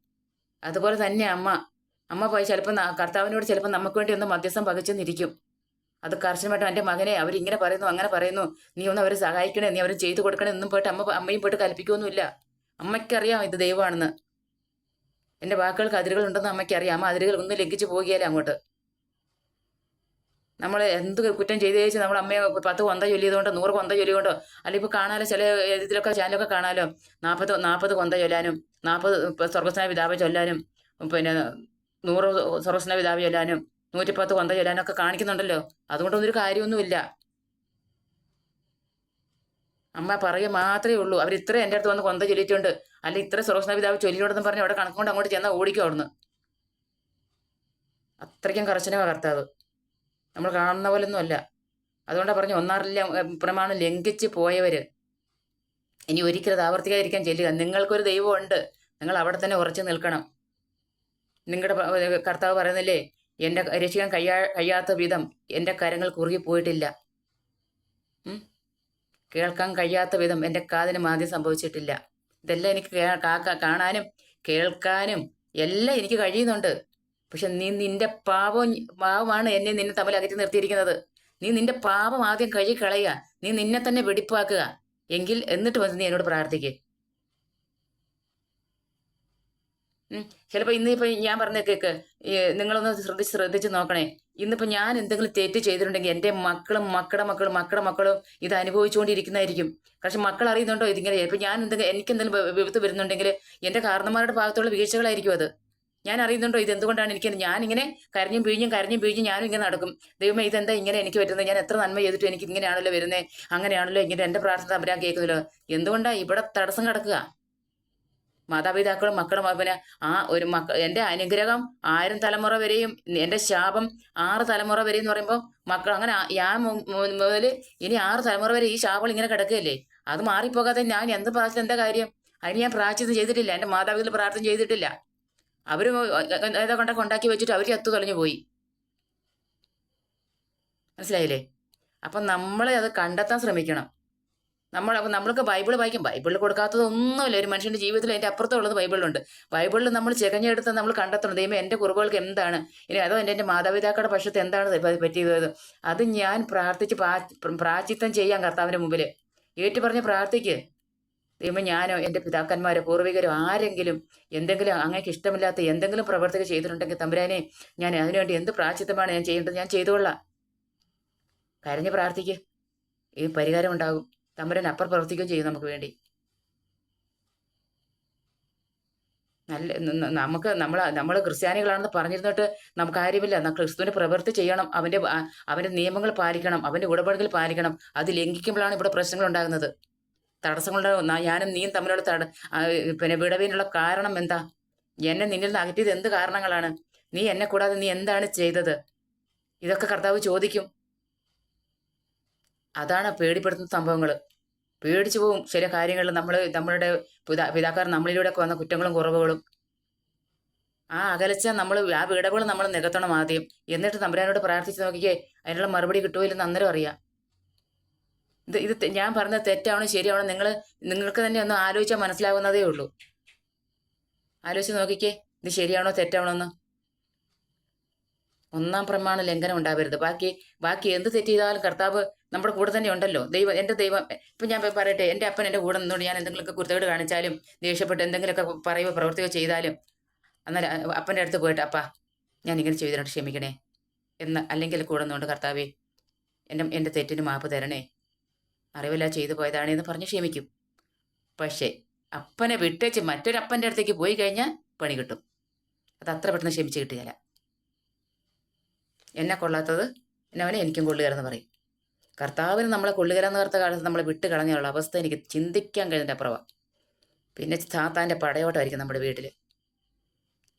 അതുപോലെ തന്നെ അമ്മ പോയി ചിലപ്പോൾ കർത്താവിനോട് ചിലപ്പോൾ നമുക്ക് വേണ്ടി ഒന്ന് മധ്യസ്ഥം പകച്ചെന്നിരിക്കും. അത് കർശനമായിട്ടും എൻ്റെ മകനെ അവരിങ്ങനെ പറയുന്നു അങ്ങനെ പറയുന്നു, നീ ഒന്ന് അവരെ സഹായിക്കണേ, നീ അവർ ചെയ്തു കൊടുക്കണേ എന്നും പോയിട്ട് അമ്മയും പോയിട്ട് കൽപ്പിക്കൊന്നുമില്ല. അമ്മയ്ക്കറിയാം ഇത് ദൈവമാണെന്ന്. എൻ്റെ വാക്കുകൾക്ക് അതിരുകളുണ്ടെന്ന് അമ്മയ്ക്കറിയാം. അമ്മ അതിരുകൾ ഒന്നും ലംഘിച്ച് പോകുകയല്ലേ അങ്ങോട്ട്. നമ്മൾ എന്ത് കുറ്റം ചെയ്ത് കഴിച്ച് നമ്മൾ അമ്മയെ 10 കൊന്ത ചൊല്ലിയതുകൊണ്ടോ 100 കൊന്ത ചൊല്ലിക്കൊണ്ടോ, അല്ലെങ്കിൽ ഇപ്പോൾ കാണാലോ ചില ഇതിലൊക്കെ ചാനലൊക്കെ കാണാലോ 40 കൊന്ത ചൊല്ലാനും 40 സ്വർഗസ്നായ പിതാവ് ചൊല്ലാനും പിന്നെ 100 സ്വർഗസ്നായ പിതാവ് ചൊല്ലാനും 110 കൊന്ത ചൊല്ലാനും ഒക്കെ കാണിക്കുന്നുണ്ടല്ലോ. അതുകൊണ്ടൊന്നൊരു കാര്യമൊന്നുമില്ല. അമ്മ പറയുക മാത്രമേ ഉള്ളൂ. അവർ ഇത്ര എൻ്റെ അടുത്ത് വന്ന് കൊന്ത ചൊല്ലിയിട്ടുണ്ട്, അല്ലെങ്കിൽ ഇത്ര സ്വർഗസ്നായ പിതാവ് ചൊല്ലിയോടെന്ന് പറഞ്ഞ് അവിടെ കണക്കുകൊണ്ട് അങ്ങോട്ട് ചെന്നാൽ ഓടിക്കും അവിടുന്ന്. അത്രയ്ക്കും കർശനമാണ് കർത്താവ്. നമ്മൾ കാണുന്ന പോലൊന്നും അല്ല. അതുകൊണ്ടാണ് പറഞ്ഞു ഒന്നാറില്ല പ്രമാണം ലംഘിച്ച് പോയവർ ഇനി ഒരിക്കലും അത് ആവർത്തിക്കാതിരിക്കാൻ ചെല്ലുക. നിങ്ങൾക്കൊരു ദൈവമുണ്ട്, നിങ്ങൾ അവിടെ തന്നെ ഉറച്ചു നിൽക്കണം. നിങ്ങളുടെ കർത്താവ് പറയുന്നില്ലേ, എൻ്റെ രക്ഷിക്കാൻ കഴിയാത്ത വിധം എൻ്റെ കരങ്ങൾ കുറുകിപ്പോയിട്ടില്ല, കേൾക്കാൻ കഴിയാത്ത വിധം എൻ്റെ കാതിന് മാന്ദ്യം സംഭവിച്ചിട്ടില്ല. ഇതെല്ലാം എനിക്ക് കാണാനും കേൾക്കാനും എല്ലാം എനിക്ക് കഴിയുന്നുണ്ട്. പക്ഷെ നീ നിന്റെ പാപമാണ് എന്നെ നിന്നെ തമ്മിൽ അകറ്റി നിർത്തിയിരിക്കുന്നത്. നീ നിന്റെ പാപം ആദ്യം കഴുകിക്കളയുക, നീ നിന്നെ തന്നെ വെടിപ്പാക്കുക, എന്നിട്ട് വന്ന് നീ എന്നോട് പ്രാർത്ഥിക്കുക. ചിലപ്പോൾ ഇന്നിപ്പോൾ ഞാൻ പറഞ്ഞ കേക്ക് നിങ്ങളൊന്ന് ശ്രദ്ധിച്ച് നോക്കണേ. ഇന്നിപ്പോൾ ഞാൻ എന്തെങ്കിലും തെറ്റ് ചെയ്തിട്ടുണ്ടെങ്കിൽ എൻ്റെ മക്കളും മക്കളുടെ മക്കളും ഇത് അനുഭവിച്ചുകൊണ്ടിരിക്കുന്നതായിരിക്കും. പക്ഷെ മക്കൾ അറിയുന്നുണ്ടോ ഇതിങ്ങനെ? ഇപ്പം ഞാൻ എനിക്കെന്തെങ്കിലും വിപത്ത് വരുന്നുണ്ടെങ്കിൽ എൻ്റെ കാരണന്മാരുടെ ഭാഗത്തുള്ള വീഴ്ചകളായിരിക്കും അത്. ഞാൻ അറിയുന്നുണ്ടോ ഇത് എന്തുകൊണ്ടാണ് ഞാനിങ്ങനെ കരഞ്ഞും പിഴിഞ്ഞും ഞാനും ഇങ്ങനെ നടക്കും. ദൈവമേ ഇതെന്താ ഇങ്ങനെ എനിക്ക് പറ്റുന്നത്? ഞാൻ എത്ര നന്മ ചെയ്തിട്ടും എനിക്ക് ഇങ്ങനെയാണല്ലോ വരുന്നത്, അങ്ങനെയാണല്ലോ ഇങ്ങനെ എൻ്റെ പ്രാർത്ഥന തമ്പുരാൻ കേൾക്കുന്നില്ലോ. എന്തുകൊണ്ടാണ് ഇവിടെ തടസ്സം കിടക്കുക? മാതാപിതാക്കളും മക്കളും പിന്നെ എൻ്റെ അനുഗ്രഹം 1000 തലമുറ വരെയും എൻ്റെ ശാപം 6 തലമുറ വരെ എന്ന് പറയുമ്പോൾ മക്കൾ അങ്ങനെ ഞാൻ മുതൽ ഇനി 6 തലമുറ വരെ ഈ ശാപം ഇങ്ങനെ കിടക്കുകയല്ലേ. അത് മാറിപ്പോകാതെ ഞാൻ എന്ത് പ്രാർത്ഥന എന്താ കാര്യം? അതിന് ഞാൻ പ്രാർത്ഥന ചെയ്തിട്ടില്ല. എൻ്റെ മാതാപിതാക്കൾ പ്രാർത്ഥന ചെയ്തിട്ടില്ല. അവർ ഏതോ കൊണ്ടൊക്കെ ഉണ്ടാക്കി വെച്ചിട്ട് അവർ ചത്തു തൊലഞ്ഞു പോയി. മനസ്സിലായില്ലേ? അപ്പം നമ്മൾ അത് കണ്ടെത്താൻ ശ്രമിക്കണം. അപ്പം നമ്മൾക്ക് ബൈബിൾ വായിക്കും. ബൈബിളിൽ കൊടുക്കാത്തതൊന്നുമില്ല ഒരു മനുഷ്യൻ്റെ ജീവിതത്തിൽ. അതിൻ്റെ അപ്പുറത്തുള്ളത് ബൈബിളിലുണ്ട്. ബൈബിളിൽ നമ്മൾ ചികഞ്ഞെടുത്ത് നമ്മൾ കണ്ടെത്തണം. ദൈവം എൻ്റെ കുറവുകൾക്ക് എന്താണ്, ഇനി അതോ എൻ്റെ മാതാപിതാക്കളുടെ പക്ഷത്ത് എന്താണ് പറ്റിയത്, അത് ഞാൻ പ്രാർത്ഥിച്ച് പ്രായശ്ചിത്തം ചെയ്യാം കർത്താവിൻ്റെ മുമ്പിൽ. ഏറ്റുപറഞ്ഞ് പ്രാർത്ഥിക്ക്. ദൈവം ഞാനോ എൻ്റെ പിതാക്കന്മാരോ പൂർവികരോ ആരെങ്കിലും എന്തെങ്കിലും അങ്ങേക്ക് ഇഷ്ടമില്ലാത്ത എന്തെങ്കിലും പ്രവർത്തികൾ ചെയ്തിട്ടുണ്ടെങ്കിൽ തമ്പുരാനെ, ഞാൻ അതിനുവേണ്ടി എന്ത് പ്രായശ്ചിത്തമാണ് ഞാൻ ചെയ്യേണ്ടത്, ഞാൻ ചെയ്തുകൊള്ളാം. കരഞ്ഞ് പ്രാർത്ഥിക്ക്. ഈ പരിഹാരം ഉണ്ടാകും. തമ്പുരാൻ അപ്പുറം പ്രവർത്തിക്കുകയും ചെയ്യും നമുക്ക് വേണ്ടി. നമ്മൾ ക്രിസ്ത്യാനികളാണെന്ന് പറഞ്ഞിരുന്നിട്ട് നമുക്ക് കാര്യമില്ല. ക്രിസ്തുവിന്റെ പ്രവൃത്തി ചെയ്യണം. അവന്റെ നിയമങ്ങൾ പാലിക്കണം. അവന്റെ ഉടമ്പടികൾ പാലിക്കണം. അത് ലംഘിക്കുമ്പോഴാണ് ഇവിടെ പ്രശ്നങ്ങൾ ഉണ്ടാകുന്നത്. തടസ്സങ്ങളുടെ ഞാനും നീയും തമ്മിലുള്ള വിടവിനുള്ള കാരണം എന്താ? എന്നെ നിന്നിൽ നിന്ന് അകറ്റിയത് എന്ത് കാരണങ്ങളാണ്? നീ എന്നെ കൂടാതെ നീ എന്താണ് ചെയ്തത്? ഇതൊക്കെ കർത്താവ് ചോദിക്കും. അതാണ് പേടിപ്പെടുത്തുന്ന സംഭവങ്ങൾ. പേടിച്ചു പോവും ചില കാര്യങ്ങളിൽ. നമ്മളുടെ പിതാക്കാർ നമ്മളിലൂടെ വന്ന കുറ്റങ്ങളും കുറവുകളും ആ അകലച്ച ആ വിടവുകൾ നമ്മൾ നികത്തണം ആദ്യം. എന്നിട്ട് തമ്പുരാനോട് പ്രാർത്ഥിച്ച് നോക്കിക്കേ, അതിനുള്ള മറുപടി കിട്ടുമോ ഇല്ലെന്ന് അന്നേരം അറിയാം. ഇത് ഞാൻ പറഞ്ഞത് തെറ്റാണോ ശരിയാണോ നിങ്ങൾക്ക് തന്നെ ഒന്ന് ആലോചിച്ചാൽ മനസ്സിലാവുന്നതേ ഉള്ളൂ. ആലോചിച്ച് നോക്കിക്കേ, ഇത് ശരിയാണോ തെറ്റാണോ എന്ന്. ഒന്നാം പ്രമാണ ലംഘനം ഉണ്ടാവരുത്. ബാക്കി എന്ത് തെറ്റ് ചെയ്താലും കർത്താവ് നമ്മുടെ കൂടെ തന്നെ ഉണ്ടല്ലോ. എൻ്റെ ദൈവം ഇപ്പം ഞാൻ പറയട്ടെ, എൻ്റെ അപ്പൻ എൻ്റെ കൂടെ നിന്നുകൊണ്ട് ഞാൻ എന്തെങ്കിലുമൊക്കെ കുരുത്തക്കേട് കാണിച്ചാലും ദേഷ്യപ്പെട്ട് എന്തെങ്കിലുമൊക്കെ പറയുകയോ പ്രവർത്തിയോ ചെയ്താലും അന്നേരം അപ്പൻ്റെ അടുത്ത് പോയിട്ട്, അപ്പാ ഞാൻ ഇങ്ങനെ ചെയ്തിട്ട് ക്ഷമിക്കണേ എന്ന്, അല്ലെങ്കിൽ കൂടെ നിന്നുകൊണ്ട് കർത്താവേ എൻ്റെ തെറ്റിന് മാപ്പ് തരണേ, അറിവില്ല ചെയ്തു പോയതാണേന്ന് പറഞ്ഞ് ക്ഷമിക്കും. പക്ഷേ അപ്പനെ വിട്ടേച്ച് മറ്റൊരപ്പൻ്റെ അടുത്തേക്ക് പോയി കഴിഞ്ഞാൽ പണി കിട്ടും. അത് അത്ര പെട്ടെന്ന് ക്ഷമിച്ച് കിട്ടുകയില്ല. എന്നെ കൊള്ളാത്തത് എന്നവനെ എനിക്കും കൊള്ളുകയെന്ന് പറയും. കർത്താവിന് നമ്മളെ കൊള്ളുകയെന്ന് നേർത്ത കാലത്ത് നമ്മളെ വിട്ട് കളഞ്ഞുള്ള അവസ്ഥ എനിക്ക് ചിന്തിക്കാൻ കഴിഞ്ഞിട്ട് അപ്പുറമാണ്. പിന്നെ സാത്താൻ്റെ പടയോട്ടമായിരിക്കും നമ്മുടെ വീട്ടിൽ.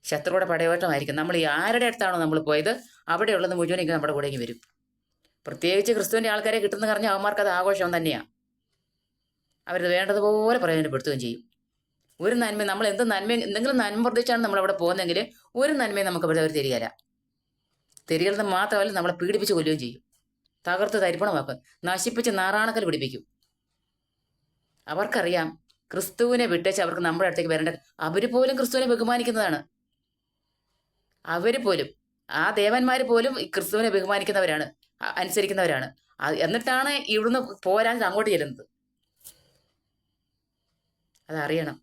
ശത്രുവിടെ പടയോട്ടമായിരിക്കും. നമ്മൾ ആരുടെ അടുത്താണോ നമ്മൾ പോയത് അവിടെയുള്ളത് മുഴുവൻ എനിക്ക് നമ്മുടെ കൂടേക്ക് വരും. പ്രത്യേകിച്ച് ക്രിസ്തുവിൻ്റെ ആൾക്കാരെ കിട്ടുന്ന പറഞ്ഞാൽ അവന്മാർക്ക് അത് ആഘോഷം തന്നെയാണ്. അവരത് വേണ്ടതുപോലെ പ്രയോജനപ്പെടുത്തുകയും ചെയ്യും. ഒരു നന്മ നമ്മൾ എന്തെങ്കിലും നന്മ പ്രതീക്ഷിച്ചാണ് നമ്മളവിടെ പോകുന്നതെങ്കിൽ ഒരു നന്മയും നമുക്ക് അവർ തരികയില്ല. തരികയെന്ന് മാത്രമല്ല, നമ്മളെ പീഡിപ്പിച്ച് കൊല്ലുകയും ചെയ്യും. തകർത്ത് തരിപ്പണമാക്കും. നശിപ്പിച്ച് നാറാണക്കൽ പിടിപ്പിക്കും. അവർക്കറിയാം ക്രിസ്തുവിനെ വിട്ടേച്ച് അവർക്ക് നമ്മുടെ അടുത്തേക്ക് വരേണ്ട. അവർ പോലും ക്രിസ്തുവിനെ ബഹുമാനിക്കുന്നതാണ്. അവർ പോലും, ആ ദേവന്മാർ പോലും ക്രിസ്തുവിനെ ബഹുമാനിക്കുന്നവരാണ്, അനുസരിക്കുന്നവരാണ്. എന്നിട്ടാണ് ഇവിടുന്ന് പോരാൻ അങ്ങോട്ട് ചെല്ലുന്നത്. അതറിയണം.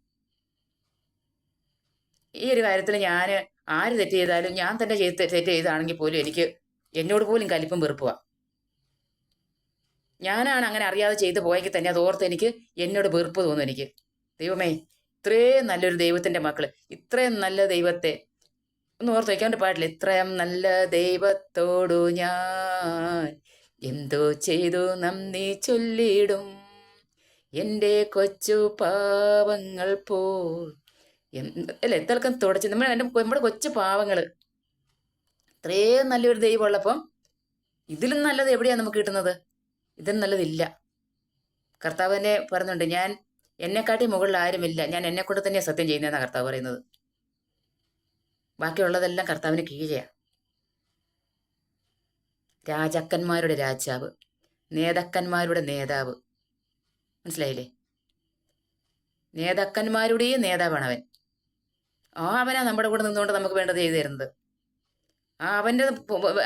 ഈ ഒരു കാര്യത്തിൽ ഞാൻ ആര് തെറ്റ് ചെയ്താലും, ഞാൻ തന്നെ തെറ്റ് ചെയ്താണെങ്കിൽ പോലും എനിക്ക് എന്നോട് പോലും കലിപ്പും വെറുപ്പുക. ഞാനാണ് അങ്ങനെ അറിയാതെ ചെയ്തു പോയെങ്കിൽ തന്നെ അത് ഓർത്ത് എനിക്ക് എന്നോട് വെറുപ്പ് തോന്നും. എനിക്ക് ദൈവമേ, ഇത്രയും നല്ലൊരു ദൈവത്തിൻ്റെ മക്കള്, ഇത്രയും നല്ല ദൈവത്തെ ഒന്ന് ഓർത്ത് വയ്ക്കാൻ പാടില്ല. ഇത്രയും നല്ല ദൈവത്തോടു ഞാൻ എന്തോ ചെയ്തു നന്ദി ചൊല്ലിടും, എൻ്റെ കൊച്ചു പാവങ്ങൾ അല്ല എത്രക്കം തുടച്ച് നമ്മുടെ കൊച്ചു പാവങ്ങൾ. ഇത്രയും നല്ലൊരു ദൈവം ഉള്ളപ്പം ഇതിലും നല്ലത് എവിടെയാണ് നമുക്ക് കിട്ടുന്നത്? ഇതിലും നല്ലതില്ല. കർത്താവ് തന്നെ പറയുന്നുണ്ട്, ഞാൻ എന്നെക്കാട്ടി മുകളിൽ ആരുമില്ല, ഞാൻ എന്നെക്കൊണ്ട് തന്നെയാണ് സത്യം ചെയ്യുന്നതെന്നാണ് കർത്താവ് പറയുന്നത്. ബാക്കിയുള്ളതെല്ലാം കർത്താവിന് കീഴെയാണ്. രാജാക്കന്മാരുടെ രാജാവ്, നേതാക്കന്മാരുടെ നേതാവ്. മനസ്സിലായില്ലേ? നേതാക്കന്മാരുടെയും നേതാവാണ് അവൻ. അവനാ നമ്മുടെ കൂടെ നിന്നുകൊണ്ട് നമുക്ക് വേണ്ടത് ചെയ്തു തരുന്നത്.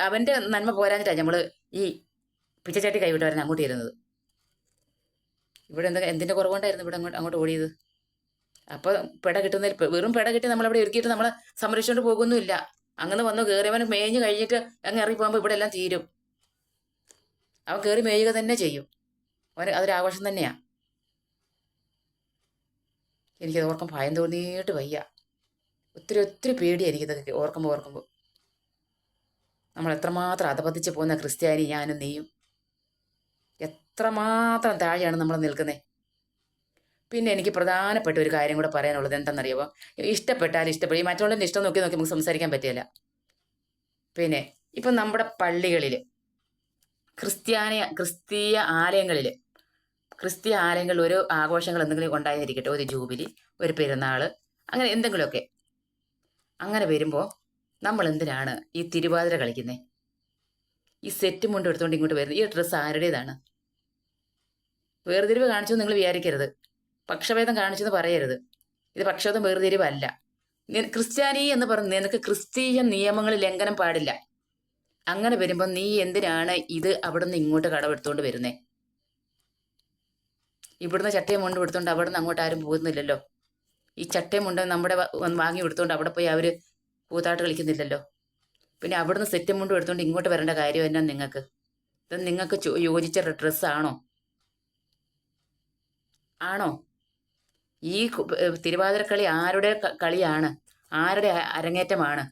അവൻ്റെ നന്മ പോരാഞ്ഞിട്ടാണ് നമ്മൾ ഈ പിച്ചച്ചാട്ടി കൈവിട്ട് വരാൻ അങ്ങോട്ട് ഇരുന്നത്. ഇവിടെ എന്തിൻ്റെ കുറവുണ്ടായിരുന്നു ഇവിടെ അങ്ങോട്ട് ഓടിയത്? അപ്പോൾ പിട കിട്ടുന്നതിൽ വെറും പിട കിട്ടി നമ്മളവിടെ ഒരുക്കിയിട്ട് നമ്മളെ സംരക്ഷിച്ചുകൊണ്ട് പോകുന്നുമില്ല. അങ്ങനെ വന്നു കയറിയവൻ മേഞ്ഞ് കഴിഞ്ഞിട്ട് അങ്ങ് ഇറങ്ങിപ്പോകുമ്പോൾ ഇവിടെ എല്ലാം തീരും. അവൻ കയറി മേയുക തന്നെ ചെയ്യും. അതൊരാഘോഷം തന്നെയാണ്. എനിക്കത് ഓർക്കും ഭയം തോന്നിയിട്ട് വയ്യ. ഒത്തിരി പേടിയാണ് എനിക്കിതൊക്കെ ഓർക്കുമ്പോൾ. നമ്മൾ എത്രമാത്രം അധപതിച്ച് പോകുന്ന ക്രിസ്ത്യാനി ഞാനും നീയും. എത്രമാത്രം താഴെയാണ് നമ്മൾ നിൽക്കുന്നത്. പിന്നെ എനിക്ക് പ്രധാനപ്പെട്ട ഒരു കാര്യം കൂടെ പറയാനുള്ളത് എന്താണെന്നറിയാമോ? ഇഷ്ടപ്പെട്ടാൽ ഈ മറ്റുള്ളവരുടെ ഇഷ്ടം നോക്കി നമുക്ക് സംസാരിക്കാൻ പറ്റില്ല. പിന്നെ ഇപ്പം നമ്മുടെ പള്ളികളിൽ ക്രിസ്തീയ ആലയങ്ങളിൽ ക്രിസ്തീയ ആലയങ്ങളിൽ ഓരോ ആഘോഷങ്ങൾ എന്തെങ്കിലും ഉണ്ടായിരിക്കട്ടെ, ഒരു ജൂബിലി, ഒരു പെരുന്നാൾ, അങ്ങനെ എന്തെങ്കിലുമൊക്കെ. അങ്ങനെ വരുമ്പോൾ നമ്മൾ എന്തിനാണ് ഈ തിരുവാതിര കളിക്കുന്നത്? ഈ സെറ്റും മുണ്ടും എടുത്തുകൊണ്ട് ഇങ്ങോട്ട് വരുന്നത്? ഈ ഡ്രസ്സ് ആരുടേതാണ്? വേർതിരിവ് കാണിച്ചു നിങ്ങൾ വിചാരിക്കരുത്, പക്ഷഭേദം കാണിച്ചെന്ന് പറയരുത്. ഇത് പക്ഷഭേദം വേർതിരിവല്ല. ക്രിസ്ത്യാനി എന്ന് പറഞ്ഞ് നിനക്ക് ക്രിസ്തീയ നിയമങ്ങൾ ലംഘനം പാടില്ല. അങ്ങനെ വരുമ്പോൾ നീ എന്തിനാണ് ഇത് അവിടുന്ന് ഇങ്ങോട്ട് കടമെടുത്തുകൊണ്ട് വരുന്നേ? ഇവിടുന്ന് ചട്ടയും മുണ്ടും എടുത്തുകൊണ്ട് അവിടെ നിന്ന് അങ്ങോട്ട് ആരും പോകുന്നില്ലല്ലോ. ഈ ചട്ടയും മുണ്ടും നമ്മുടെ വാങ്ങി എടുത്തുകൊണ്ട് അവിടെ പോയി അവർ കൂത്താട്ട് കളിക്കുന്നില്ലല്ലോ. പിന്നെ അവിടുന്ന് സെറ്റും മുണ്ടും എടുത്തുകൊണ്ട് ഇങ്ങോട്ട് വരേണ്ട കാര്യം എന്നാ നിങ്ങൾക്ക്? ഇത് നിങ്ങൾക്ക് യോജിച്ച ഡ്രസ്സാണോ? ആണോ? ഈ തിരുവാതിരക്കളി ആരുടെ കളിയാണ്? ആരുടെ അരങ്ങേറ്റമാണ്?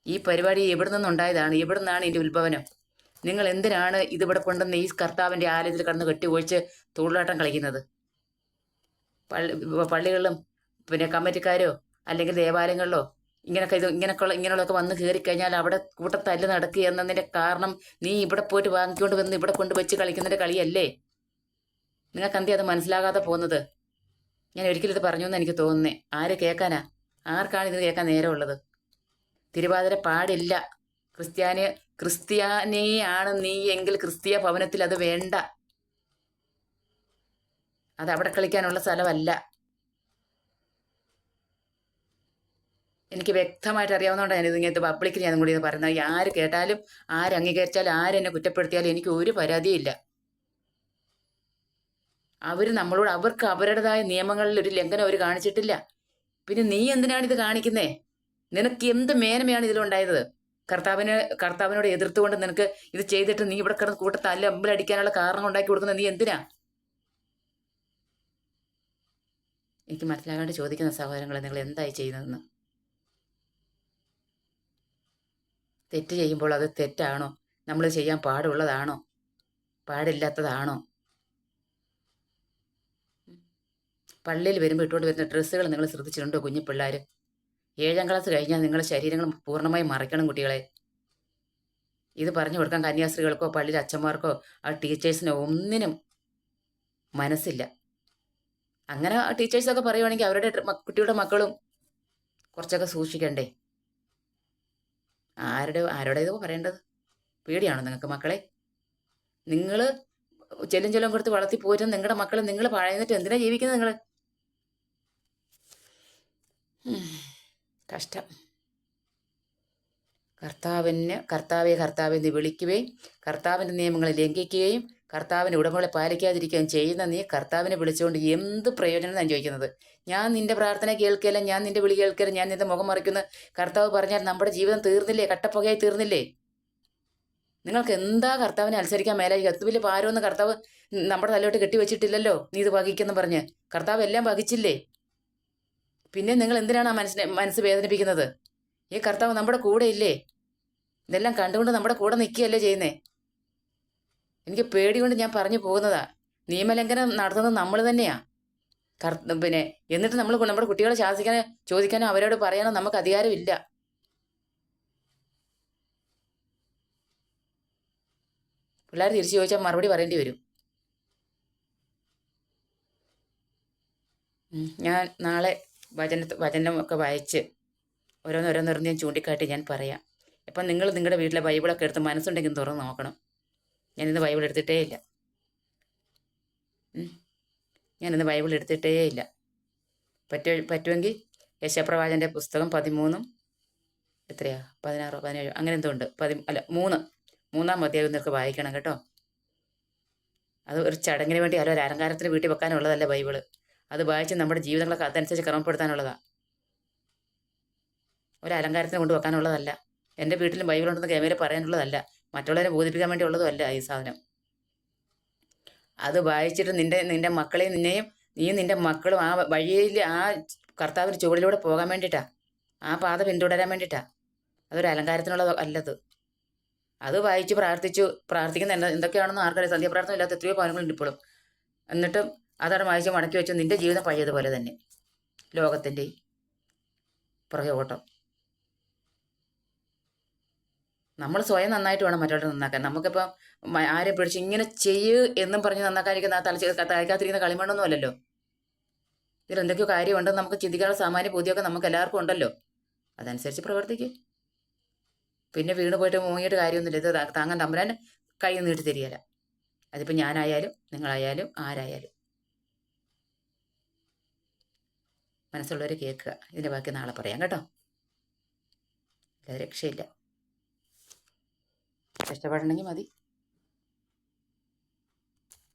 ഈ പരിപാടി എവിടെ നിന്നുണ്ടായതാണ്? എവിടെ നിന്നാണ് ഇതിൻ്റെ ഉത്ഭവനം? നിങ്ങൾ എന്തിനാണ് ഇതിവിടെ കൊണ്ടുവന്ന് ഈ കർത്താവിൻ്റെ ആലയത്തിൽ കടന്ന് കെട്ടി ഒഴിച്ച് തുള്ളാട്ടം കളിക്കുന്നത്? പള്ളികളിലും പിന്നെ കമ്മിറ്റിക്കാരോ അല്ലെങ്കിൽ ദേവാലയങ്ങളിലോ ഇങ്ങനെയുള്ളതൊക്കെ വന്ന് കയറിക്കഴിഞ്ഞാൽ അവിടെ കൂട്ടത്തല്ല് നടക്കുക എന്നതിൻ്റെ കാരണം നീ ഇവിടെ പോയിട്ട് വാങ്ങിക്കൊണ്ട് വന്ന് ഇവിടെ കൊണ്ട് വെച്ച് കളിക്കുന്നതിൻ്റെ കളിയല്ലേ? നിങ്ങൾക്ക് എന്തി അത് മനസ്സിലാകാതെ പോകുന്നത്? ഞാൻ ഒരിക്കലും ഇത് പറഞ്ഞു എന്ന് എനിക്ക് തോന്നുന്നേ. ആര് കേൾക്കാനാ? ആർക്കാണ് ഇത് കേൾക്കാൻ നേരമുള്ളത്? തിരുവാതിര പാടില്ല. ക്രിസ്ത്യാനിയാണ് നീ എങ്കിൽ ക്രിസ്തീയ ഭവനത്തിൽ അത് വേണ്ട. അത് അവിടെ കളിക്കാനുള്ള സ്ഥലമല്ല. എനിക്ക് വ്യക്തമായിട്ട് അറിയാവുന്നതുകൊണ്ടാണ് ഞാനിത് ഇങ്ങനത്തെ പബ്ലിക്കിൽ ഞാനും കൂടി ഇത് പറയുന്നത്. ആര് കേട്ടാലും, ആര് അംഗീകരിച്ചാലും, ആരെന്നെ കുറ്റപ്പെടുത്തിയാലും എനിക്ക് ഒരു പരാതിയില്ല. അവർക്ക് അവരുടേതായ നിയമങ്ങളിൽ ഒരു ലംഘനം അവർ കാണിച്ചിട്ടില്ല. പിന്നെ നീ എന്തിനാണ് ഇത് കാണിക്കുന്നേ? നിനക്ക് എന്ത് മേന്മയാണ് ഇതിലുണ്ടായത്? കർത്താവിനോട് എതിർത്തുകൊണ്ട് നിനക്ക് ഇത് ചെയ്തിട്ട് നീ ഇവിടെ കിടന്ന് കൂട്ടത്ത് അല്ല അമ്പലടിക്കാനുള്ള കാരണം ഉണ്ടാക്കി കൊടുക്കുന്നത് നീ എന്തിനാ? എനിക്ക് മനസ്സിലാകാണ്ട് ചോദിക്കുന്ന സഹോദരങ്ങളെ, നിങ്ങൾ എന്തായി ചെയ്യുന്നതെന്ന്. തെറ്റ് ചെയ്യുമ്പോൾ അത് തെറ്റാണോ? നമ്മൾ ചെയ്യാൻ പാടുള്ളതാണോ? പാടില്ലാത്തതാണോ? പള്ളിയിൽ വരുമ്പോൾ ഇട്ടുകൊണ്ട് വരുന്ന ഡ്രസ്സുകൾ നിങ്ങൾ ശ്രദ്ധിച്ചിട്ടുണ്ടോ? കുഞ്ഞു പിള്ളേർ 7ാം ക്ലാസ് കഴിഞ്ഞാൽ നിങ്ങളുടെ ശരീരങ്ങൾ പൂർണ്ണമായും മറയ്ക്കണം കുട്ടികളെ. ഇത് പറഞ്ഞു കൊടുക്കാൻ കന്യാസ്ത്രീകൾക്കോ പള്ളിയിലെ അച്ഛന്മാർക്കോ ആ ടീച്ചേഴ്സിനോ ഒന്നിനും മനസ്സില്ല. അങ്ങനെ ആ ടീച്ചേഴ്സൊക്കെ പറയുവാണെങ്കിൽ അവരുടെ കുട്ടിയുടെ മക്കളും കുറച്ചൊക്കെ സൂക്ഷിക്കണ്ടേ? ആരുടേതോ പറയേണ്ടത്? പേടിയാണോ നിങ്ങൾക്ക് മക്കളെ? നിങ്ങൾ ചെല്ലും കൊടുത്ത് വളർത്തി പോയിട്ട് നിങ്ങളുടെ മക്കളെ നിങ്ങൾ പഴയുന്നിട്ട് എന്തിനാ ജീവിക്കുന്നത് നിങ്ങൾ? കഷ്ടം. കർത്താവെ എന്ന് വിളിക്കുകയും കർത്താവിൻ്റെ നിയമങ്ങളെ ലംഘിക്കുകയും കർത്താവിൻ്റെ ഉടമകളെ പാലിക്കാതിരിക്കുകയും ചെയ്യുന്ന നീ കർത്താവിനെ വിളിച്ചുകൊണ്ട് എന്ത് പ്രയോജനം ഞാൻ ചോദിക്കുന്നത്? ഞാൻ നിന്റെ പ്രാർത്ഥന കേൾക്കില്ല, ഞാൻ നിന്റെ വിളി കേൾക്കില്ല, ഞാൻ നിന്റെ മുഖം മറിക്കുന്ന കർത്താവ് പറഞ്ഞാൽ നമ്മുടെ ജീവിതം തീർന്നില്ലേ? കട്ടപ്പുകയായി തീർന്നില്ലേ? നിങ്ങൾക്ക് എന്താ കർത്താവിനെ അനുസരിക്കാൻ മേലായി? അത് വലിയ ഭാരമൊന്നും കർത്താവ് നമ്മുടെ തലയോട്ട് കെട്ടിവെച്ചിട്ടില്ലല്ലോ. നീ ഇത് വഹിക്കെന്ന് പറഞ്ഞ് കർത്താവ് എല്ലാം വഹിച്ചില്ലേ? പിന്നെ നിങ്ങൾ എന്തിനാണ് ആ മനസ്സ് വേദനിപ്പിക്കുന്നത്? ഈ കർത്താവ് നമ്മുടെ കൂടെ ഇല്ലേ? ഇതെല്ലാം കണ്ടുകൊണ്ട് നമ്മുടെ കൂടെ നിൽക്കുകയല്ലേ ചെയ്യുന്നേ? എനിക്ക് പേടി കൊണ്ട് ഞാൻ പറഞ്ഞു പോകുന്നതാ. നിയമലംഘനം നടത്തുന്നത് നമ്മൾ തന്നെയാ. പിന്നെ എന്നിട്ട് നമ്മുടെ കുട്ടികളെ ശാസിക്കാനോ ചോദിക്കാനോ അവരോട് പറയാനോ നമുക്ക് അധികാരമില്ല. പിള്ളേർ തിരിച്ചു ചോദിച്ചാൽ മറുപടി പറയേണ്ടി വരും. ഞാൻ നാളെ വചനമൊക്കെ വായിച്ച് ഓരോന്നോരോന്നോരോന്ന് ഞാൻ ചൂണ്ടിക്കാട്ടി ഞാൻ പറയാം. അപ്പം നിങ്ങൾ നിങ്ങളുടെ വീട്ടിലെ ബൈബിളൊക്കെ എടുത്ത് മനസ്സുണ്ടെങ്കിൽ തുറന്ന് നോക്കണം. ഞാനിന്ന് ബൈബിൾ എടുത്തിട്ടേ ഇല്ല. പറ്റുമെങ്കിൽ യശപ്രവാചൻ്റെ പുസ്തകം 13 എത്രയാ 16 17 അങ്ങനെ എന്തോ ഉണ്ട്. 3-ാം അധ്യായം നിങ്ങൾക്ക് വായിക്കണം കേട്ടോ. അത് ഒരു ചടങ്ങിന് വേണ്ടി ഒരു അലങ്കാരത്തിന് വീട്ടിൽ വെക്കാനുള്ളതല്ല ബൈബിള്. അത് വായിച്ച് നമ്മുടെ ജീവിതങ്ങളൊക്കെ അതനുസരിച്ച് ക്രമപ്പെടുത്താനുള്ളതാണ്. ഒരു അലങ്കാരത്തിന് കൊണ്ട് വെക്കാനുള്ളതല്ല. എൻ്റെ വീട്ടിലും ബൈബിളുണ്ടെന്ന് ക്യാമറ പറയാനുള്ളതല്ല. മറ്റുള്ളവരെ ബോധിപ്പിക്കാൻ വേണ്ടിയുള്ളതും അല്ല ഈ സാധനം. അത് വായിച്ചിട്ട് നിന്റെ മക്കളെയും നീയും നിന്റെ മക്കളും ആ വഴിയിൽ ആ കർത്താവിൻ്റെ ചുവടിലൂടെ പോകാൻ വേണ്ടിയിട്ടാ, ആ പാത പിന്തുടരാൻ വേണ്ടിയിട്ടാ. അതൊരു അലങ്കാരത്തിനുള്ളത് അല്ലത്. അത് വായിച്ച് പ്രാർത്ഥിക്കുന്ന എന്തൊക്കെയാണെന്ന് ആർക്കറിയാം. സന്ധ്യാപ്രാർത്ഥന ഇല്ലാത്ത എത്രയോ പാനങ്ങളുണ്ട് ഇപ്പോഴും. എന്നിട്ടും അതവിടെ വായിച്ച് മടക്കി വെച്ച് നിന്റെ ജീവിതം പഴയതുപോലെ തന്നെ. ലോകത്തിൻ്റെ പുറകെ ഓട്ടം. നമ്മൾ സ്വയം നന്നായിട്ട് വേണം മറ്റുള്ളവരെ നന്നാക്കാൻ. നമുക്കിപ്പം ആരെ പിടിച്ച് ഇങ്ങനെ ചെയ്യ് എന്നും പറഞ്ഞ് നന്നാക്കാനിരിക്കുന്ന തലയ്ക്കകത്തിരിക്കുന്ന കളിമണ്ണൊന്നും അല്ലല്ലോ. ഇതിൽ എന്തൊക്കെയോ കാര്യമുണ്ടെന്ന് നമുക്ക് ചിന്തിക്കാനുള്ള സാമാന്യ ബുദ്ധിയൊക്കെ നമുക്ക് എല്ലാവർക്കും ഉണ്ടല്ലോ. അതനുസരിച്ച് പ്രവർത്തിക്കും. പിന്നെ വീണ് പോയിട്ട് മുങ്ങിയിട്ട് കാര്യമൊന്നുമില്ല. ഇത് താങ്ങാൻ തമ്പുരാൻ കൈ നീട്ടി തരികയില്ല. അതിപ്പോൾ ഞാനായാലും നിങ്ങളായാലും ആരായാലും. മനസ്സുള്ളവർ കേൾക്കുക. ഇതിൻ്റെ ബാക്കി നാളെ പറയാം കേട്ടോ. അല്ലാതെ രക്ഷയില്ല. കഷ്ടപ്പെടണമെങ്കിൽ മതി.